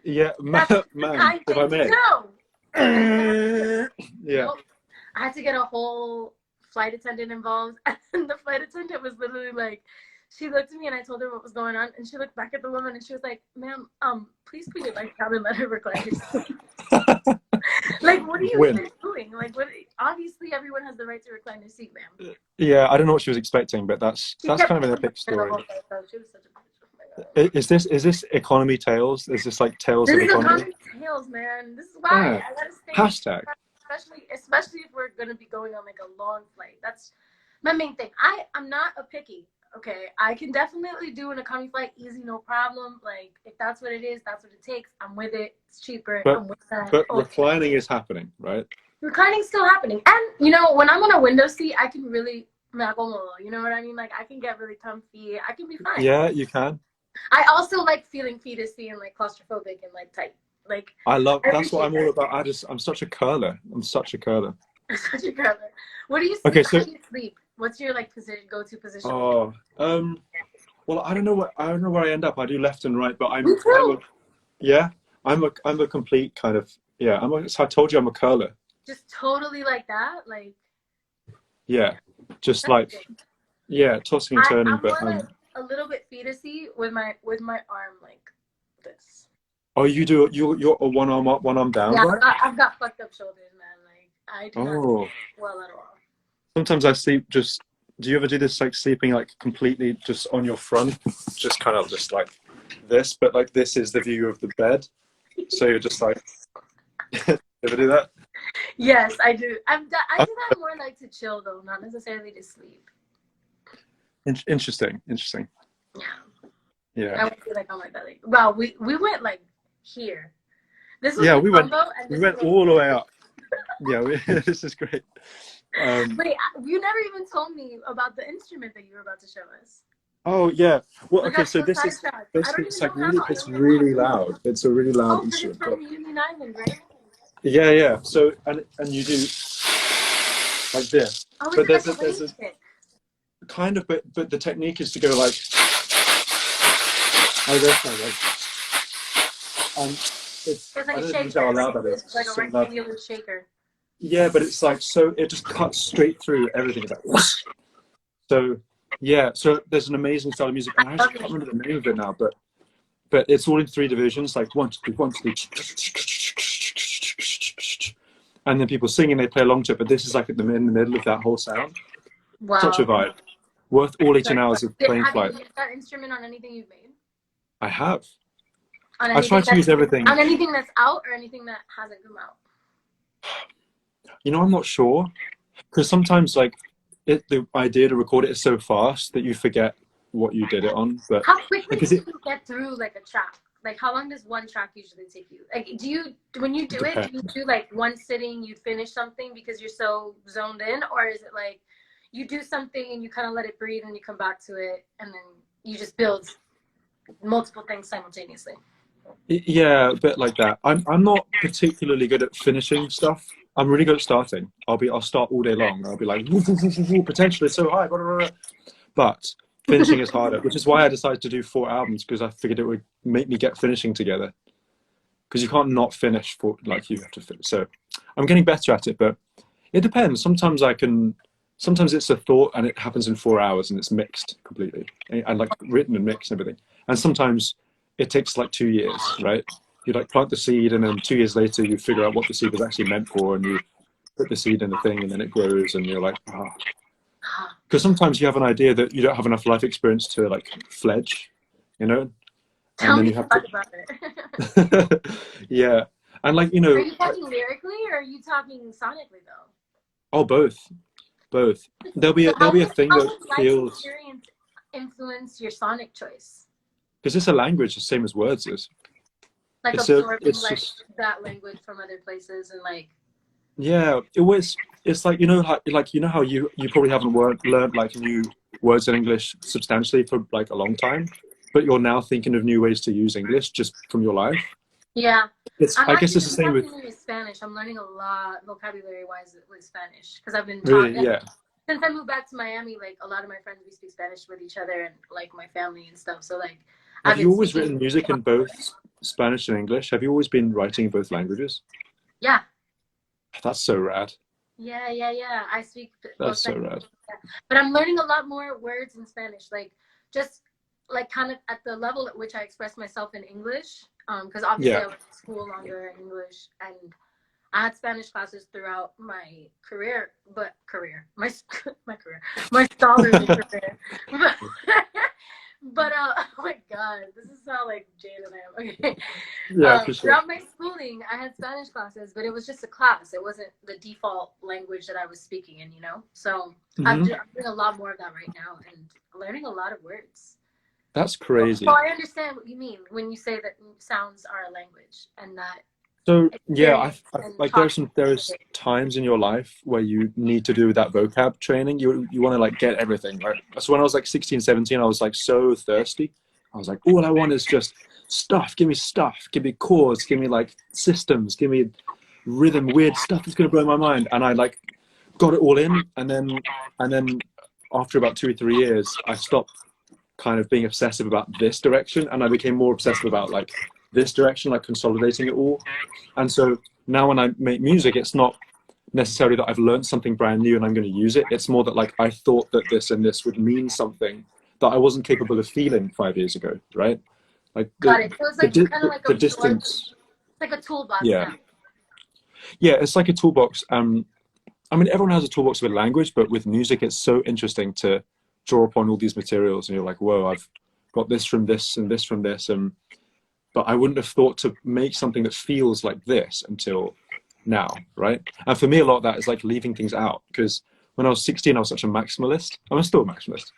Yeah, ma'am, if I may. Yeah. Nope. I had to get a whole flight attendant involved, and the flight attendant was literally like, she looked at me and I told her what was going on, and she looked back at the woman and she was like, ma'am, please put your legs down and let her recline her seat. Like, what are you even doing? Like, obviously everyone has the right to recline their seat, ma'am. Yeah, I don't know what she was expecting, but that's kind of an epic story. She was such a bitch. Is this economy tales? Is this like tales of economy? This is economy tales, man. This is why I gotta stay. Hashtag. Especially if we're gonna be going on like a long flight. That's my main thing. I'm not a picky. Okay, I can definitely do an economy flight easy, no problem. Like, if that's what it is, that's what it takes. I'm with it. It's cheaper. I'm with that. But reclining is happening, right? Reclining's still happening, and you know, when I'm on a window seat, I can really, you know what I mean? Like, I can get really comfy. I can be fine. Yeah, you can. I also like feeling fetusy and like claustrophobic and like tight. Like, that's what I'm all about. I'm such a curler. Such a curler. What do you sleep? Okay, so, how do you sleep? What's your like go-to position? Oh, well, I don't know where I end up. I do left and right, but I'm a complete kind of, I told you I'm a curler. Just totally like that, like. Yeah, just like, tossing and turning, but like a little bit fetusy with my arm like this. Oh, you're a one arm up, one arm down, yeah, right? I've got fucked up shoulders, man. Like, I do not sleep well at all. Sometimes I sleep just. Do you ever do this, like sleeping like completely just on your front, just kind of just like this, but like this is the view of the bed, so you're just like. Ever do that? Yes, I do. I do that more like to chill though, not necessarily to sleep. Interesting. Yeah. I would be like on my belly. Wow, we went like here. This was we went all the way up. Yeah, this is great. Wait, you never even told me about the instrument that you were about to show us. Oh yeah. Well, We okay. got So so this is sidetracked. I basically don't it's even like know how. really, I it's don't know how. really loud. It's a really loud Oh, because it's instrument. But from Union Island, right? yeah, yeah. So and you do like this. Oh, is But it like a there's wave a stick? kind of but the technique is to go like this, and it's So it's I like a don't know if you can tell shaker, how loud that is. it's like a It's so loud. rectangular shaker. Yeah, but it's like so it just cuts straight through everything. It's like so yeah. So there's an amazing style of music, I and I love actually can't it. remember the name of it now, but it's all in three divisions, like one, two, one, two, and then people sing and they play along to it. But this is like in the middle of that whole sound. Such a Wow. vibe. Worth all 18 Sorry. hours of plane Have you flight. used that instrument on anything you've made? I have. On I try anything to use everything. on anything that's out or anything that hasn't come out? You know, I'm not sure because sometimes like the idea to record it is so fast that you forget what you did it on. But How quickly because do it you get through like a track? Like how long does one track usually take you? Like do you when you do it, do you depends. do like one sitting, you finish something because you're so zoned in, or is it like you do something and you kind of let it breathe and you come back to it and then you just build multiple things simultaneously? Yeah, a bit like that. I'm not particularly good at finishing stuff. I'm really good at starting. I'll start all day long. I'll be like, woo, woo, woo, woo, woo, potential is so high, blah, blah, blah. But finishing is harder, which is why I decided to do 4 albums because I figured it would make me get finishing together. Because you can't not finish for like you have to finish. So I'm getting better at it, but it depends. Sometimes I can. Sometimes it's a thought and it happens in 4 hours and it's mixed completely and like written and mixed and everything. And sometimes it takes like 2 years, right? You like plant the seed and then 2 years later you figure out what the seed was actually meant for and you put the seed in the thing and then it grows and you're like, ah. Because sometimes you have an idea that you don't have enough life experience to like fledge, you know, and Tell then me you have talk about it. to, yeah. And like, you Are know, you talking lyrically or are you talking sonically though? oh, both. So There'll be a thing how that would life feels, experience influence your sonic choice? because it's a language the same as words is. Like absorbing It's like just, that language from other places and like yeah, it was, it's like, you know, like, you know how you probably haven't learned like new words in English substantially for like a long time, but you're now thinking of new ways to use English just from your life. yeah. I guess it's the I'm same with, actually with Spanish. I'm learning a lot vocabulary wise with Spanish because I've been taught really, yeah. since I moved back to Miami. Like a lot of my friends, we speak Spanish with each other and like my family and stuff. So like I've Have been you always speaking. written music in both Spanish and English? Have you always been writing in both languages? Yeah. That's so rad. Yeah. I speak That's both so Spanish, rad. but I'm learning a lot more words in Spanish. Like just like kind of at the level at which I express myself in English. Because obviously Yeah. I went to school longer in English and I had Spanish classes throughout my career, my career, my scholarly career. But oh my god, this is how like jaded I am. Okay, Yeah, for sure. throughout my schooling, I had Spanish classes, but it was just a class. It wasn't the default language that I was speaking in, you know. So I'm Hmm. doing a lot more of that right now and learning a lot of words. That's So crazy. I understand what you mean when you say that sounds are a language and that So yeah, experience I and like talking. there's times in your life where you need to do that vocab training. You want to like get everything right. So when I was like 16, 17, I was like so thirsty. I was like, all I want is just stuff. Give me chords. Give me like systems. Give me rhythm. Weird stuff that's gonna blow my mind. And I like got it all in, and then after about 2 or 3 years, I stopped kind of being obsessive about this direction, and I became more obsessive about like this direction, like consolidating it all. And so now when I make music, it's not necessarily that I've learned something brand new and I'm going to use it. It's more that like I thought that this and this would mean something that I wasn't capable of feeling 5 years ago, right? Like Got it. So it's like you kind of like the absorb. distance. It's like a toolbox Yeah, now. yeah, it's like a toolbox. I mean, everyone has a toolbox with language, but with music, it's so interesting to draw upon all these materials, and you're like, whoa, I've got this from this and this from this, and but I wouldn't have thought to make something that feels like this until now, right? And for me, a lot of that is like leaving things out because when I was 16, I was such a maximalist. I'm still a maximalist,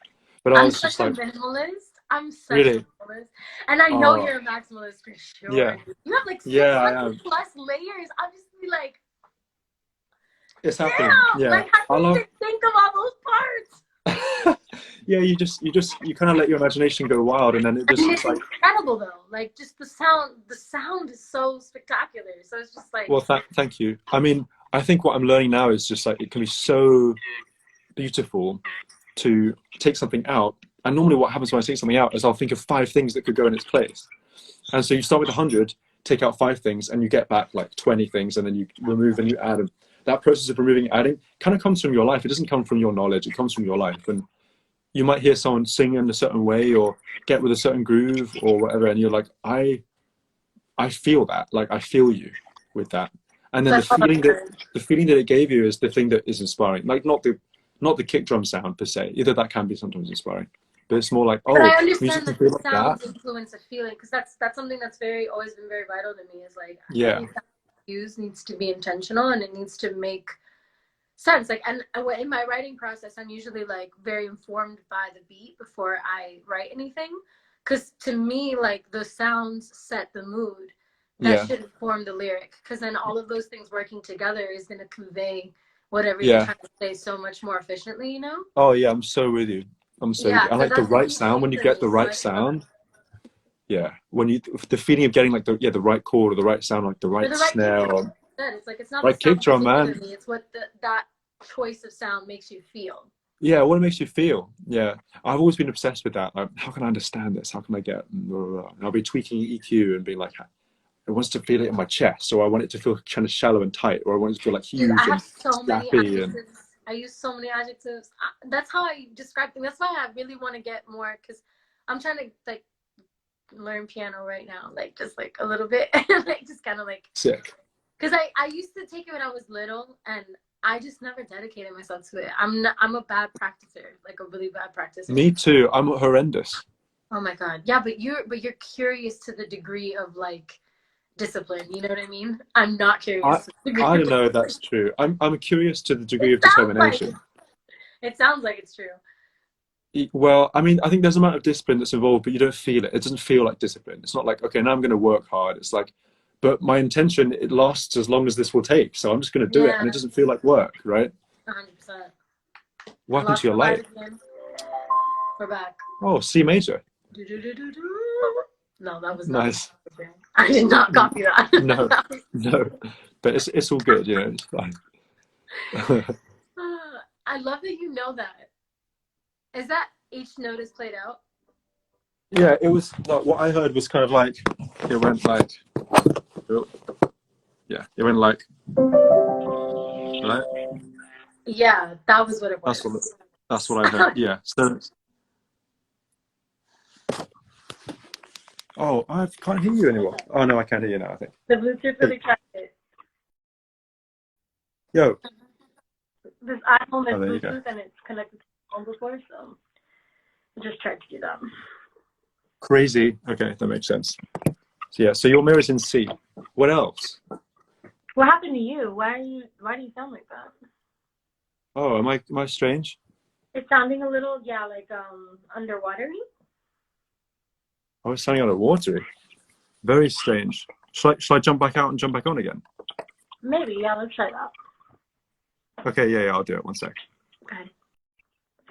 but I I'm was such just a like, minimalist. I'm such a really, minimalist. And I know oh, you're a maximalist for sure. yeah, You have like yeah, 600 I am. plus layers. I'm just be like, It's happening. damn! Yeah, Like, how I do you love. even think of all those parts? yeah, you kind of let your imagination go wild, and then it just, it's like incredible though. Like just the sound is so spectacular. So it's just like, well, thank you. I mean, I think what I'm learning now is just like, it can be so beautiful to take something out. And normally what happens when I take something out is I'll think of 5 things that could go in its place. And so you start with 100, take out 5 things, and you get back like 20 things, and then you remove and you add. And that process of removing and adding kind of comes from your life. It doesn't come from your knowledge. It comes from your life. And you might hear someone sing in a certain way or get with a certain groove or whatever, and you're like, I feel that. Like, I feel you with that. And then the feeling that it gave you is the thing that is inspiring. Like, not the kick drum sound per se. Either that can be sometimes inspiring, but it's more like, oh, but I understand that the like sounds that. influence a feeling, because that's something that's always been very vital to me. Is like, Yeah. every sound you use needs to be intentional, and it needs to make sense. Like, and in my writing process, I'm usually like very informed by the beat before I write anything, because to me, like, the sounds set the mood that should inform the lyric, because then all of those things working together is going to convey whatever you're trying to say so much more efficiently, you know? Oh yeah, I'm so with you. I like the right sound. When you get the right sound, when you, the feeling of getting like the right chord or the right sound, like the right snare, or it's like, it's not right kick drum, man. it's what that choice of sound makes you feel. Yeah, what it makes you feel. Yeah, I've always been obsessed with that. Like, how can I understand this? How can I get? And I'll be tweaking EQ and being like, I want to feel it in my chest, or I want it to feel kind of shallow and tight, or I want it to feel like huge. Dude, I have and so many slappy adjectives. I use so many adjectives. That's how I describe things. That's why I really want to get more, because I'm trying to like learn piano right now, like just like a little bit, like just kind of like sick. Because I used to take it when I was little, and I just never dedicated myself to it. I'm a bad practicer, like a really bad practicer. Me too. I'm horrendous. Oh my god, yeah, but you're curious to the degree of like discipline. You know what I mean? I'm not curious. I don't know if that's true. I'm curious to the degree of determination. It sounds like it's true. Well, I mean, I think there's an amount of discipline that's involved, but you don't feel it. It doesn't feel like discipline. It's not like, okay, now I'm going to work hard. It's like, but my intention, it lasts as long as this will take. So I'm just going to do it, and it doesn't feel like work, right? 100%. What happened to your life? We're back. Oh, C major. No, that was nice. I did not copy that. No, no, but it's all good. You know, it's fine. I love that you know that. Is that each note is played out? Yeah, it was like, what I heard was kind of like, it went like, it went like, right? Yeah, that was what it was. That's what I heard. Yeah. So, oh, I can't hear you anymore. Oh no, I can't hear you now, I think. The Bluetooth really tried it. Yo. This iPhone is Bluetooth and it's connected to the phone before, so I just tried to do that. Crazy. Okay, that makes sense. So yeah, so your mirror's in C. What else? What happened to you? Why do you sound like that? Oh, am I strange? It's sounding a little, like underwatery. Oh, it's sounding underwatery. Very strange. Should I jump back out and jump back on again? Maybe, yeah, let's try that. Okay, yeah, I'll do it. 1 sec. Okay.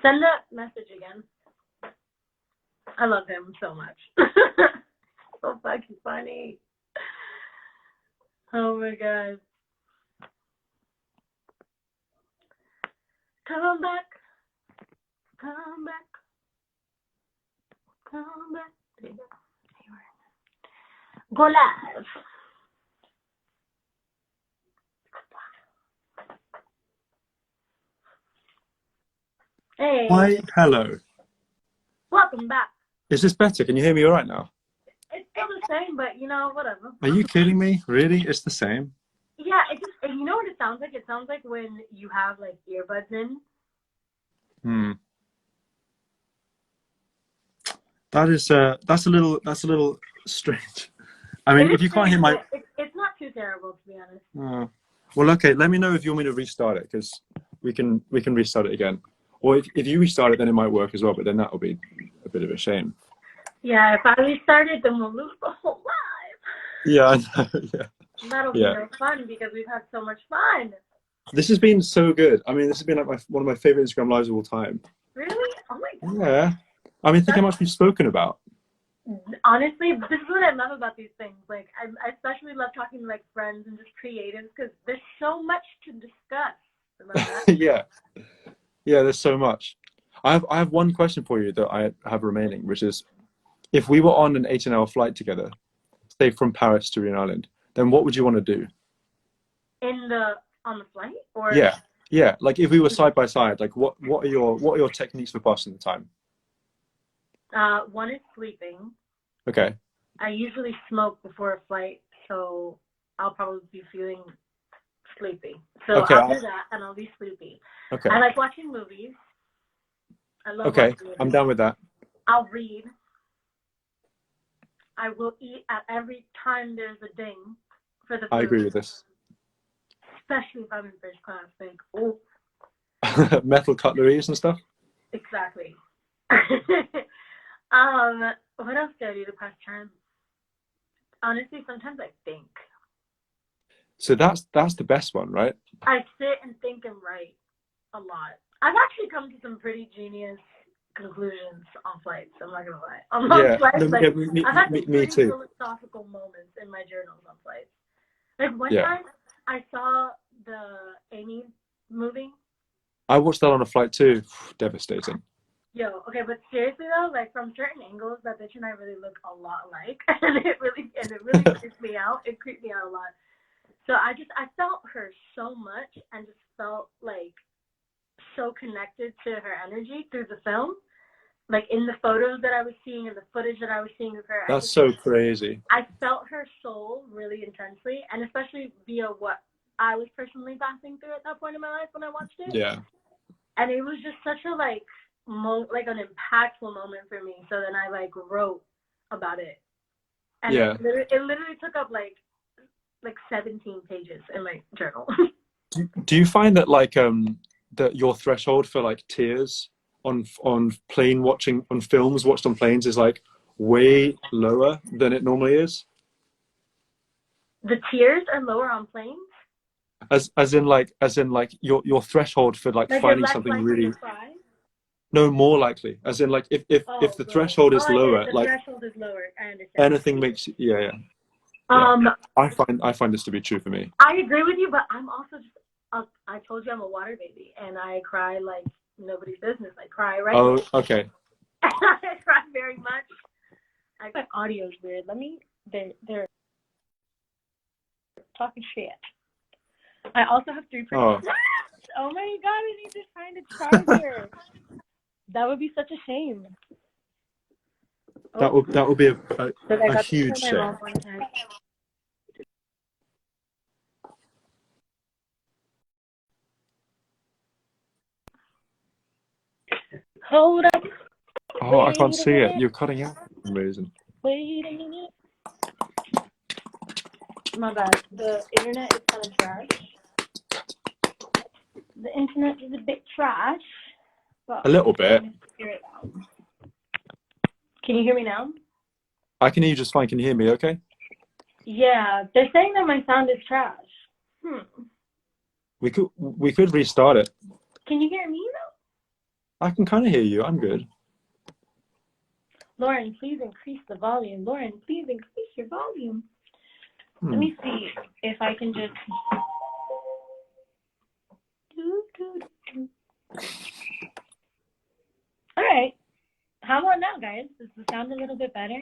Send that message again. I love him so much. So fucking funny. Oh my god. Come back. Come back. Come back. There you go. Go live. Hey. Hi, hello. Welcome back. Is this better? Can you hear me all right now? It's still the same, but you know, whatever. Are you kidding me? Really? It's the same? Yeah, you know what it sounds like? It sounds like when you have like earbuds in. That's a little strange. I mean, if you can't hear my... It's not too terrible, to be honest. Well, okay, let me know if you want me to restart it, because we can restart it again. Or if you restart it, then it might work as well, but then that'll be a bit of a shame. Yeah, if I restart it, then we'll lose the whole live. Yeah, I know, yeah. That'll be no fun, because we've had so much fun. This has been so good. I mean, this has been like one of my favorite Instagram lives of all time. Really? Oh my god. Yeah. I mean, think how much we've spoken about. Honestly, this is what I love about these things. Like, I especially love talking to like friends and just creatives because there's so much to discuss. I love that. Yeah. Yeah, there's so much. I have one question for you that I have remaining, which is, if we were on an 18-hour flight together, say from Paris to Rhode Island, then what would you want to do? On the flight or Yeah. Yeah. Like if we were side by side, like what are your techniques for passing the time? one is sleeping. Okay. I usually smoke before a flight, so I'll probably be feeling sleepy. So Okay. I'll do that and I'll be sleepy. Okay. I like watching movies. I love Okay. watching movies. I'm down with that. I'll read. I will eat at every time there's a ding for the food. I agree with this. Especially if I'm in first class. Like, oh. Metal cutleries and stuff. Exactly. What else do I do to pass time? Honestly, sometimes I think. So that's the best one, right? I sit and think and write a lot. I've actually come to some pretty genius conclusions on flights. I'm not gonna lie. On flights, no, like, yeah, I've had some me pretty too. philosophical moments in my journals on flights. Like one Yeah. time, I saw the Amy movie. I watched that on a flight too. Devastating. Yo, okay, but seriously though, like from certain angles, that bitch and I really look a lot alike, and it really creeped me out. It creeped me out a lot. So I felt her so much, and just felt like so connected to her energy through the film, like in the photos that I was seeing and the footage that I was seeing of her. That's so crazy. I felt her soul really intensely, and especially via what I was personally passing through at that point in my life when I watched it. Yeah. And it was just such a like an impactful moment for me. So then I like wrote about it, and Yeah. it literally took up like 17 pages in my journal. Do you find that like that your threshold for like tears on plane watching on films watched on planes is like way lower than it normally is? The tears are lower on planes. As in like your threshold for like finding something really. No, more likely. As in, like, if the threshold is lower, the like threshold is lower. I understand. anything makes yeah. I find this to be true for me. I agree with you, but I'm also just I told you I'm a water baby, and I cry like nobody's business. I cry right. Oh, okay. I cry very much. My audio's weird. They're talking shit. I also have 3%. Oh my god, I need to find a charger. That would be such a shame. That would be a huge shame. Hold up. Oh, I can't see it. You're cutting out for some reason. Wait a minute. My bad. The internet is kind of trash. The internet is a bit trash. But A little bit. Can you hear me now? I can hear you just fine. Can you hear me okay? Yeah, they're saying that my sound is trash. We could restart it. Can you hear me though? I can kind of hear you. I'm good. Lauren, please increase the volume. Lauren, please increase your volume. Let me see if I can just. All right. How about now, guys? Does the sound a little bit better?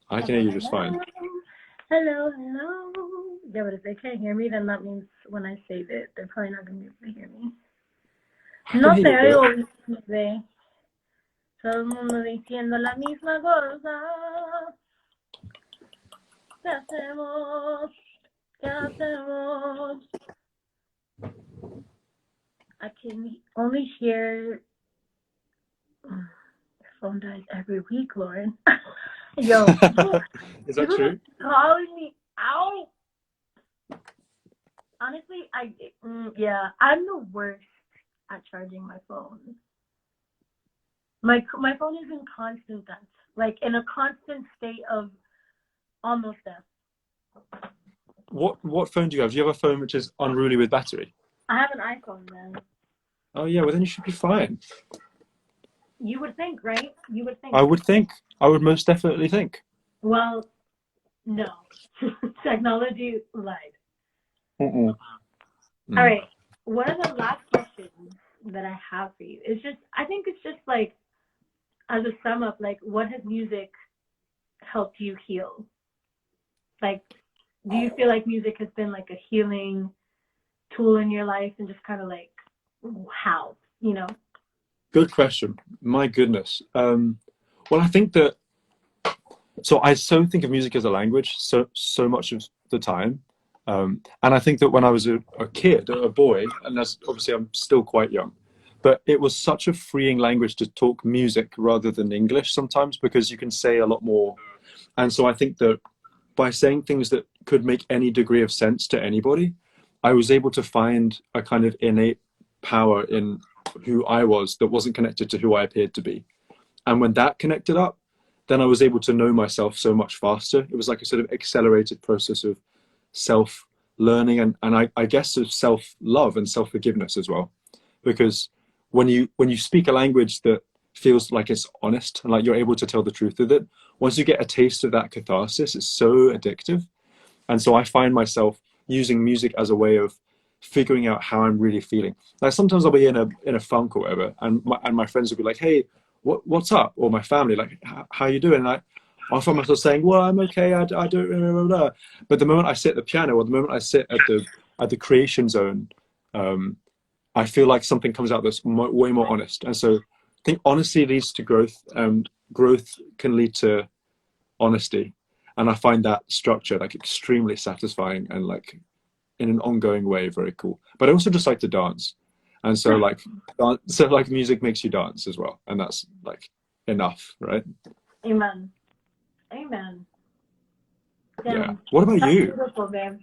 I can hear you just fine. Hello. Yeah, but if they can't hear me, then that means when I save it, they're probably not going to be able to hear me. No te oigo, bebé. Todo el mundo diciendo la misma cosa. ¿Qué hacemos? ¿Qué hacemos? I can only hear. Your phone dies every week, Lauren. Yo. Is that true? Calling me out. Honestly, I'm the worst at charging my phone. My phone is in constant death, like in a constant state of almost death. What phone do you have? Do you have a phone which is unruly with battery? I have an iPhone, man. Oh yeah, well then you should be fine. You would think, right? You would think. I would think. I would most definitely think. Well, no. Technology lied. Mm-mm. All right. One of the last questions that I have for you is just, I think it's just like, as a sum up, like, what has music helped you heal? Like, do you feel like music has been like a healing tool in your life, and just kind of like, how, you know? Good question. My goodness. Well, I think that, so I so think of music as a language so much of the time. And I think that when I was a kid, a boy, and that's obviously I'm still quite young, but it was such a freeing language to talk music rather than English sometimes, because you can say a lot more. And so I think that by saying things that could make any degree of sense to anybody, I was able to find a kind of innate power in who I was that wasn't connected to who I appeared to be. And when that connected up, then I was able to know myself so much faster. It was like a sort of accelerated process of self-learning, and I guess of self-love and self-forgiveness as well. Because when you speak a language that feels like it's honest and like you're able to tell the truth with it, once you get a taste of that catharsis, it's so addictive. And so I find myself using music as a way of figuring out how I'm really feeling. Like sometimes I'll be in a funk or whatever, and my friends will be like, "Hey, what's up?" Or my family, like, "How you doing?" And I'll find myself saying, "Well, I'm okay. I don't remember." But the moment I sit at the piano, or the moment I sit at the creation zone, I feel like something comes out that's way more honest. And so I think honesty leads to growth. Growth can lead to honesty, and I find that structure like extremely satisfying and like in an ongoing way very cool. But I also just like to dance, and so like music makes you dance as well, and that's like enough, right? Amen. Amen. Damn. Yeah. What about That's you? beautiful, babe.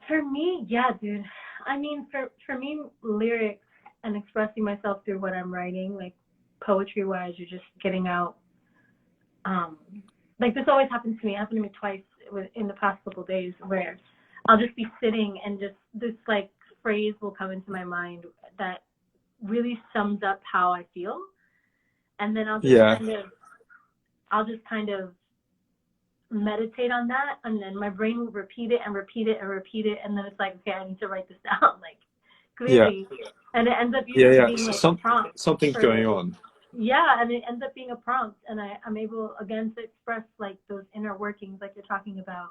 For me, yeah, dude. I mean, for me, lyrics and expressing myself through what I'm writing, like poetry-wise, you're just getting out. Like this always happens to me. It happened to me twice in the past couple of days, where I'll just be sitting and just this like phrase will come into my mind that really sums up how I feel, and then I'll just kind of meditate on that, and then my brain will repeat it and repeat it and repeat it, and then it's like, okay, I need to write this down, like clearly. Yeah. And it ends up being like a prompt. Something's going on. Yeah, and it ends up being a prompt, and I'm able again to express like those inner workings, like you're talking about,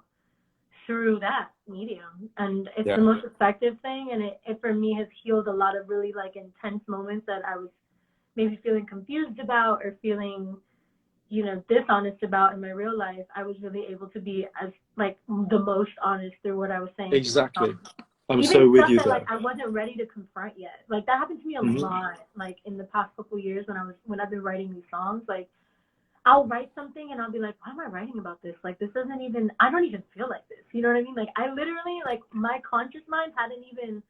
through that medium. And it's the most effective thing, and it for me has healed a lot of really like intense moments that I was maybe feeling confused about or feeling, you know, dishonest about in my real life. I was really able to be as like the most honest through what I was saying. Exactly. I'm even so with stuff you that there. like I wasn't ready to confront yet. Like that happened to me a lot. Like in the past couple of years when I've been writing these songs, like I'll write something and I'll be like, why am I writing about this? Like this doesn't even, I don't even feel like this. You know what I mean? Like I literally, like my conscious mind hadn't even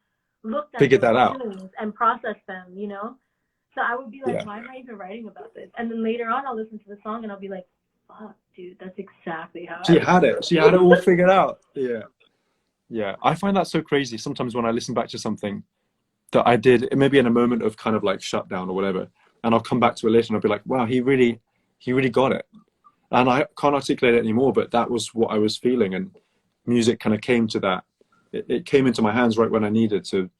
looked at Figured that out feelings and processed them, you know? So I would be like, why am I even writing about this? And then later on I'll listen to the song and I'll be like, fuck, dude, that's exactly how she had it. She had it all figured out. Yeah. I find that so crazy sometimes when I listen back to something that I did, maybe in a moment of kind of like shutdown or whatever, and I'll come back to it later and I'll be like, wow, he really got it. And I can't articulate it anymore, but that was what I was feeling. And music kind of came to that. It came into my hands right when I needed to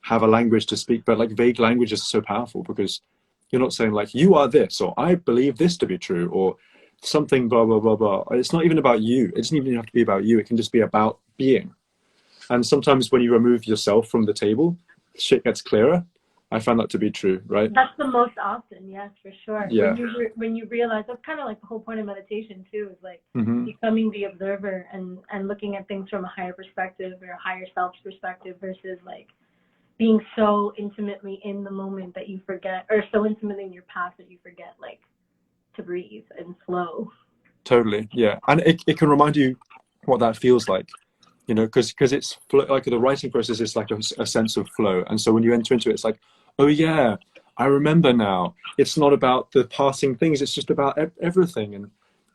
have a language to speak. But like vague languages are so powerful because you're not saying like, you are this, or I believe this to be true, or something, blah, blah, blah, blah. It's not even about you. It doesn't even have to be about you. It can just be about being. And sometimes when you remove yourself from the table, shit gets clearer. I found that to be true, right? That's the most often, yes, for sure. Yeah. When you realize, that's kind of like the whole point of meditation too, is like becoming the observer and looking at things from a higher perspective or a higher self's perspective versus like being so intimately in the moment that you forget, or so intimately in your past that you forget like to breathe and flow. Totally, yeah. And it can remind you what that feels like. You know, because it's like the writing process is like a sense of flow. And so when you enter into it, it's like, oh yeah, I remember now. It's not about the passing things. It's just about everything.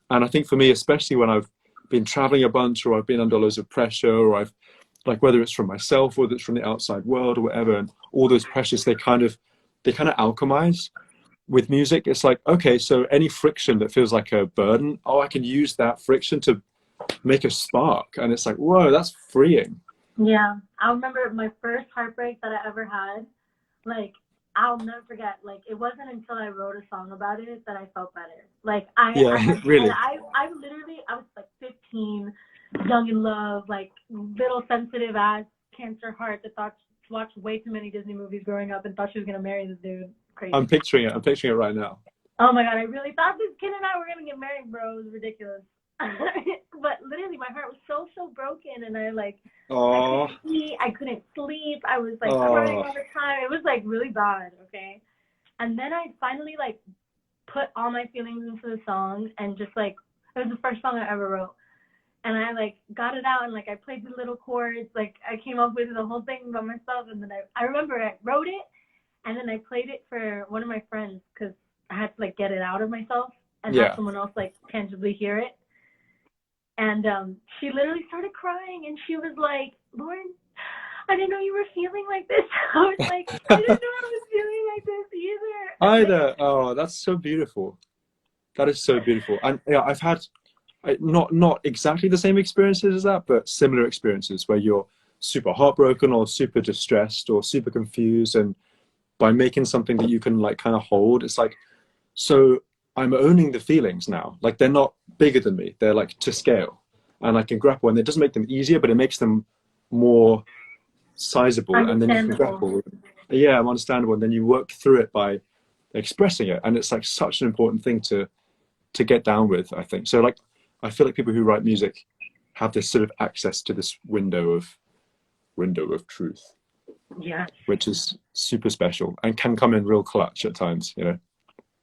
And I think for me, especially when I've been traveling a bunch or I've been under loads of pressure or I've like whether it's from myself, whether it's from the outside world or whatever, and all those pressures, they kind of alchemize with music. It's like, okay, so any friction that feels like a burden, oh, I can use that friction to make a spark. And it's like, whoa, that's freeing. Yeah, I remember my first heartbreak that I ever had. Like, I'll never forget. Like, it wasn't until I wrote a song about it that I felt better. Like, Really. I literally, I was like 15, young in love, like little sensitive ass cancer heart that thought watched way too many Disney movies growing up and thought she was gonna marry this dude. Crazy. I'm picturing it right now. Oh my god, I really thought this kid and I were gonna get married, bro. It was ridiculous. But literally, my heart was so broken, and I like, I couldn't eat, I couldn't sleep, I was like crying all the time. It was like really bad, okay? And then I finally like put all my feelings into the song, and just like, it was the first song I ever wrote. And I like got it out, and like I played the little chords, like I came up with the whole thing by myself. And then I remember I wrote it, and then I played it for one of my friends because I had to like get it out of myself and have someone else like tangibly hear it. And she literally started crying, and she was like, Lauren, I didn't know you were feeling like this. I was like, I didn't know I was feeling like this either. Either. Oh, that's so beautiful. That is so beautiful. And yeah, I've had not exactly the same experiences as that, but similar experiences where you're super heartbroken or super distressed or super confused, and by making something that you can like kind of hold, it's like, so I'm owning the feelings now. Like, they're not bigger than me, they're like to scale, and I can grapple, and it doesn't make them easier, but it makes them more sizable, and then you can grapple. Yeah, I'm understandable, and then you work through it by expressing it. And it's like such an important thing to get down with, I think. So like, I feel like people who write music have this sort of access to this window of truth, which is super special and can come in real clutch at times, you know.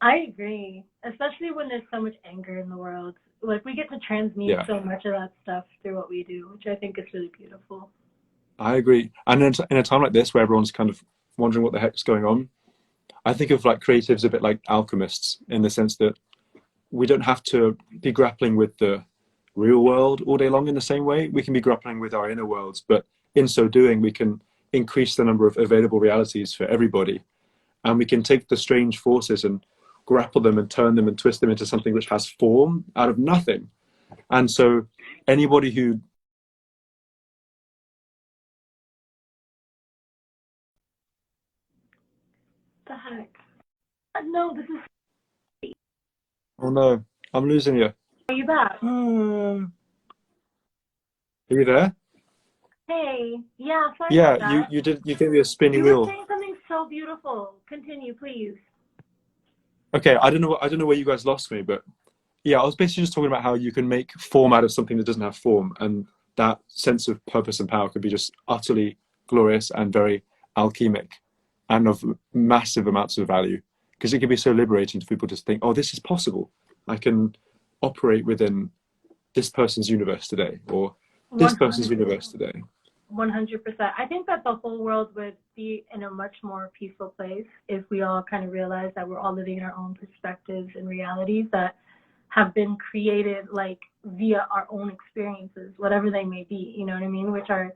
I agree, especially when there's so much anger in the world. Like, we get to transmute so much of that stuff through what we do, which I think is really beautiful. I agree. And in a time like this where everyone's kind of wondering what the heck's going on, I think of like creatives a bit like alchemists, in the sense that we don't have to be grappling with the real world all day long in the same way. We can be grappling with our inner worlds, but in so doing, we can increase the number of available realities for everybody. And we can take the strange forces and grapple them and turn them and twist them into something which has form out of nothing. And so anybody who The heck? No, this is... Oh no, I'm losing you. Are you back? Are you there? Hey, yeah, sorry Yeah, about that. you gave me a spinning You were wheel. saying something so beautiful. Continue, please. Okay, I don't know where you guys lost me, but yeah, I was basically just talking about how you can make form out of something that doesn't have form, and that sense of purpose and power could be just utterly glorious and very alchemic, and of massive amounts of value, because it can be so liberating to people to think, oh, this is possible. I can operate within this person's universe today, or this 100%. person's universe today. 100%. I think that the whole world would be in a much more peaceful place if we all kind of realized that we're all living in our own perspectives and realities that have been created like via our own experiences, whatever they may be, you know what I mean? Which are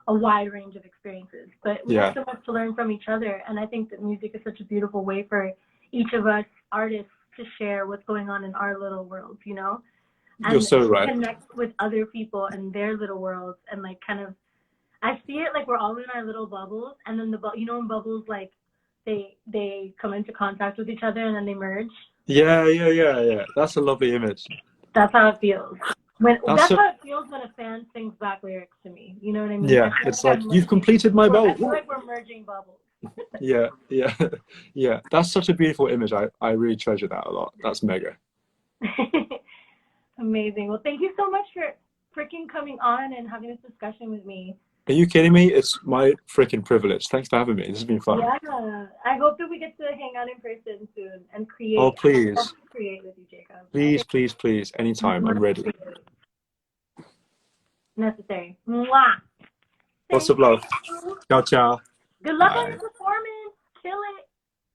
a wide range of experiences. But we have so much to learn from each other. And I think that music is such a beautiful way for each of us artists to share what's going on in our little worlds, you know? And you're so right. Connect with other people and their little worlds, and like kind of, I see it like we're all in our little bubbles, and then you know, when bubbles like they come into contact with each other and then they merge. Yeah. That's a lovely image. That's how it feels. That's how it feels when a fan sings back lyrics to me. You know what I mean? Yeah, it's like you've completed my bubble. I feel like we're merging bubbles. Yeah. That's such a beautiful image. I really treasure that a lot. That's mega. Amazing. Well, thank you so much for freaking coming on and having this discussion with me. Are you kidding me? It's my freaking privilege. Thanks for having me. This has been fun. Yeah. I hope that we get to hang out in person soon and create. Oh, please. Create with you, Jacob. Please. Anytime. I'm ready. Necessary. Mwah. Lots of love. Ciao. Good luck on your performance. Kill it.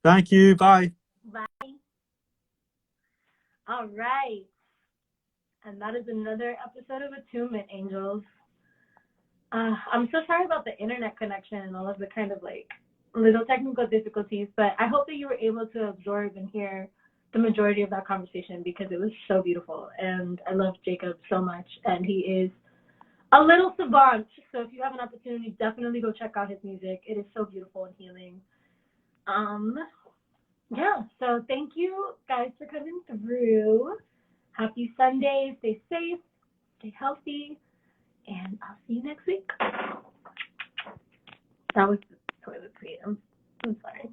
Thank you. Bye. Bye. All right. And that is another episode of Attunement, Angels. I'm so sorry about the internet connection and all of the kind of like little technical difficulties, but I hope that you were able to absorb and hear the majority of that conversation because it was so beautiful. And I love Jacob so much. And he is a little savant. So if you have an opportunity, definitely go check out his music. It is so beautiful and healing. Yeah, so thank you guys for coming through. Happy Sunday. Stay safe, stay healthy, and I'll see you next week. That was toiletry. I'm sorry.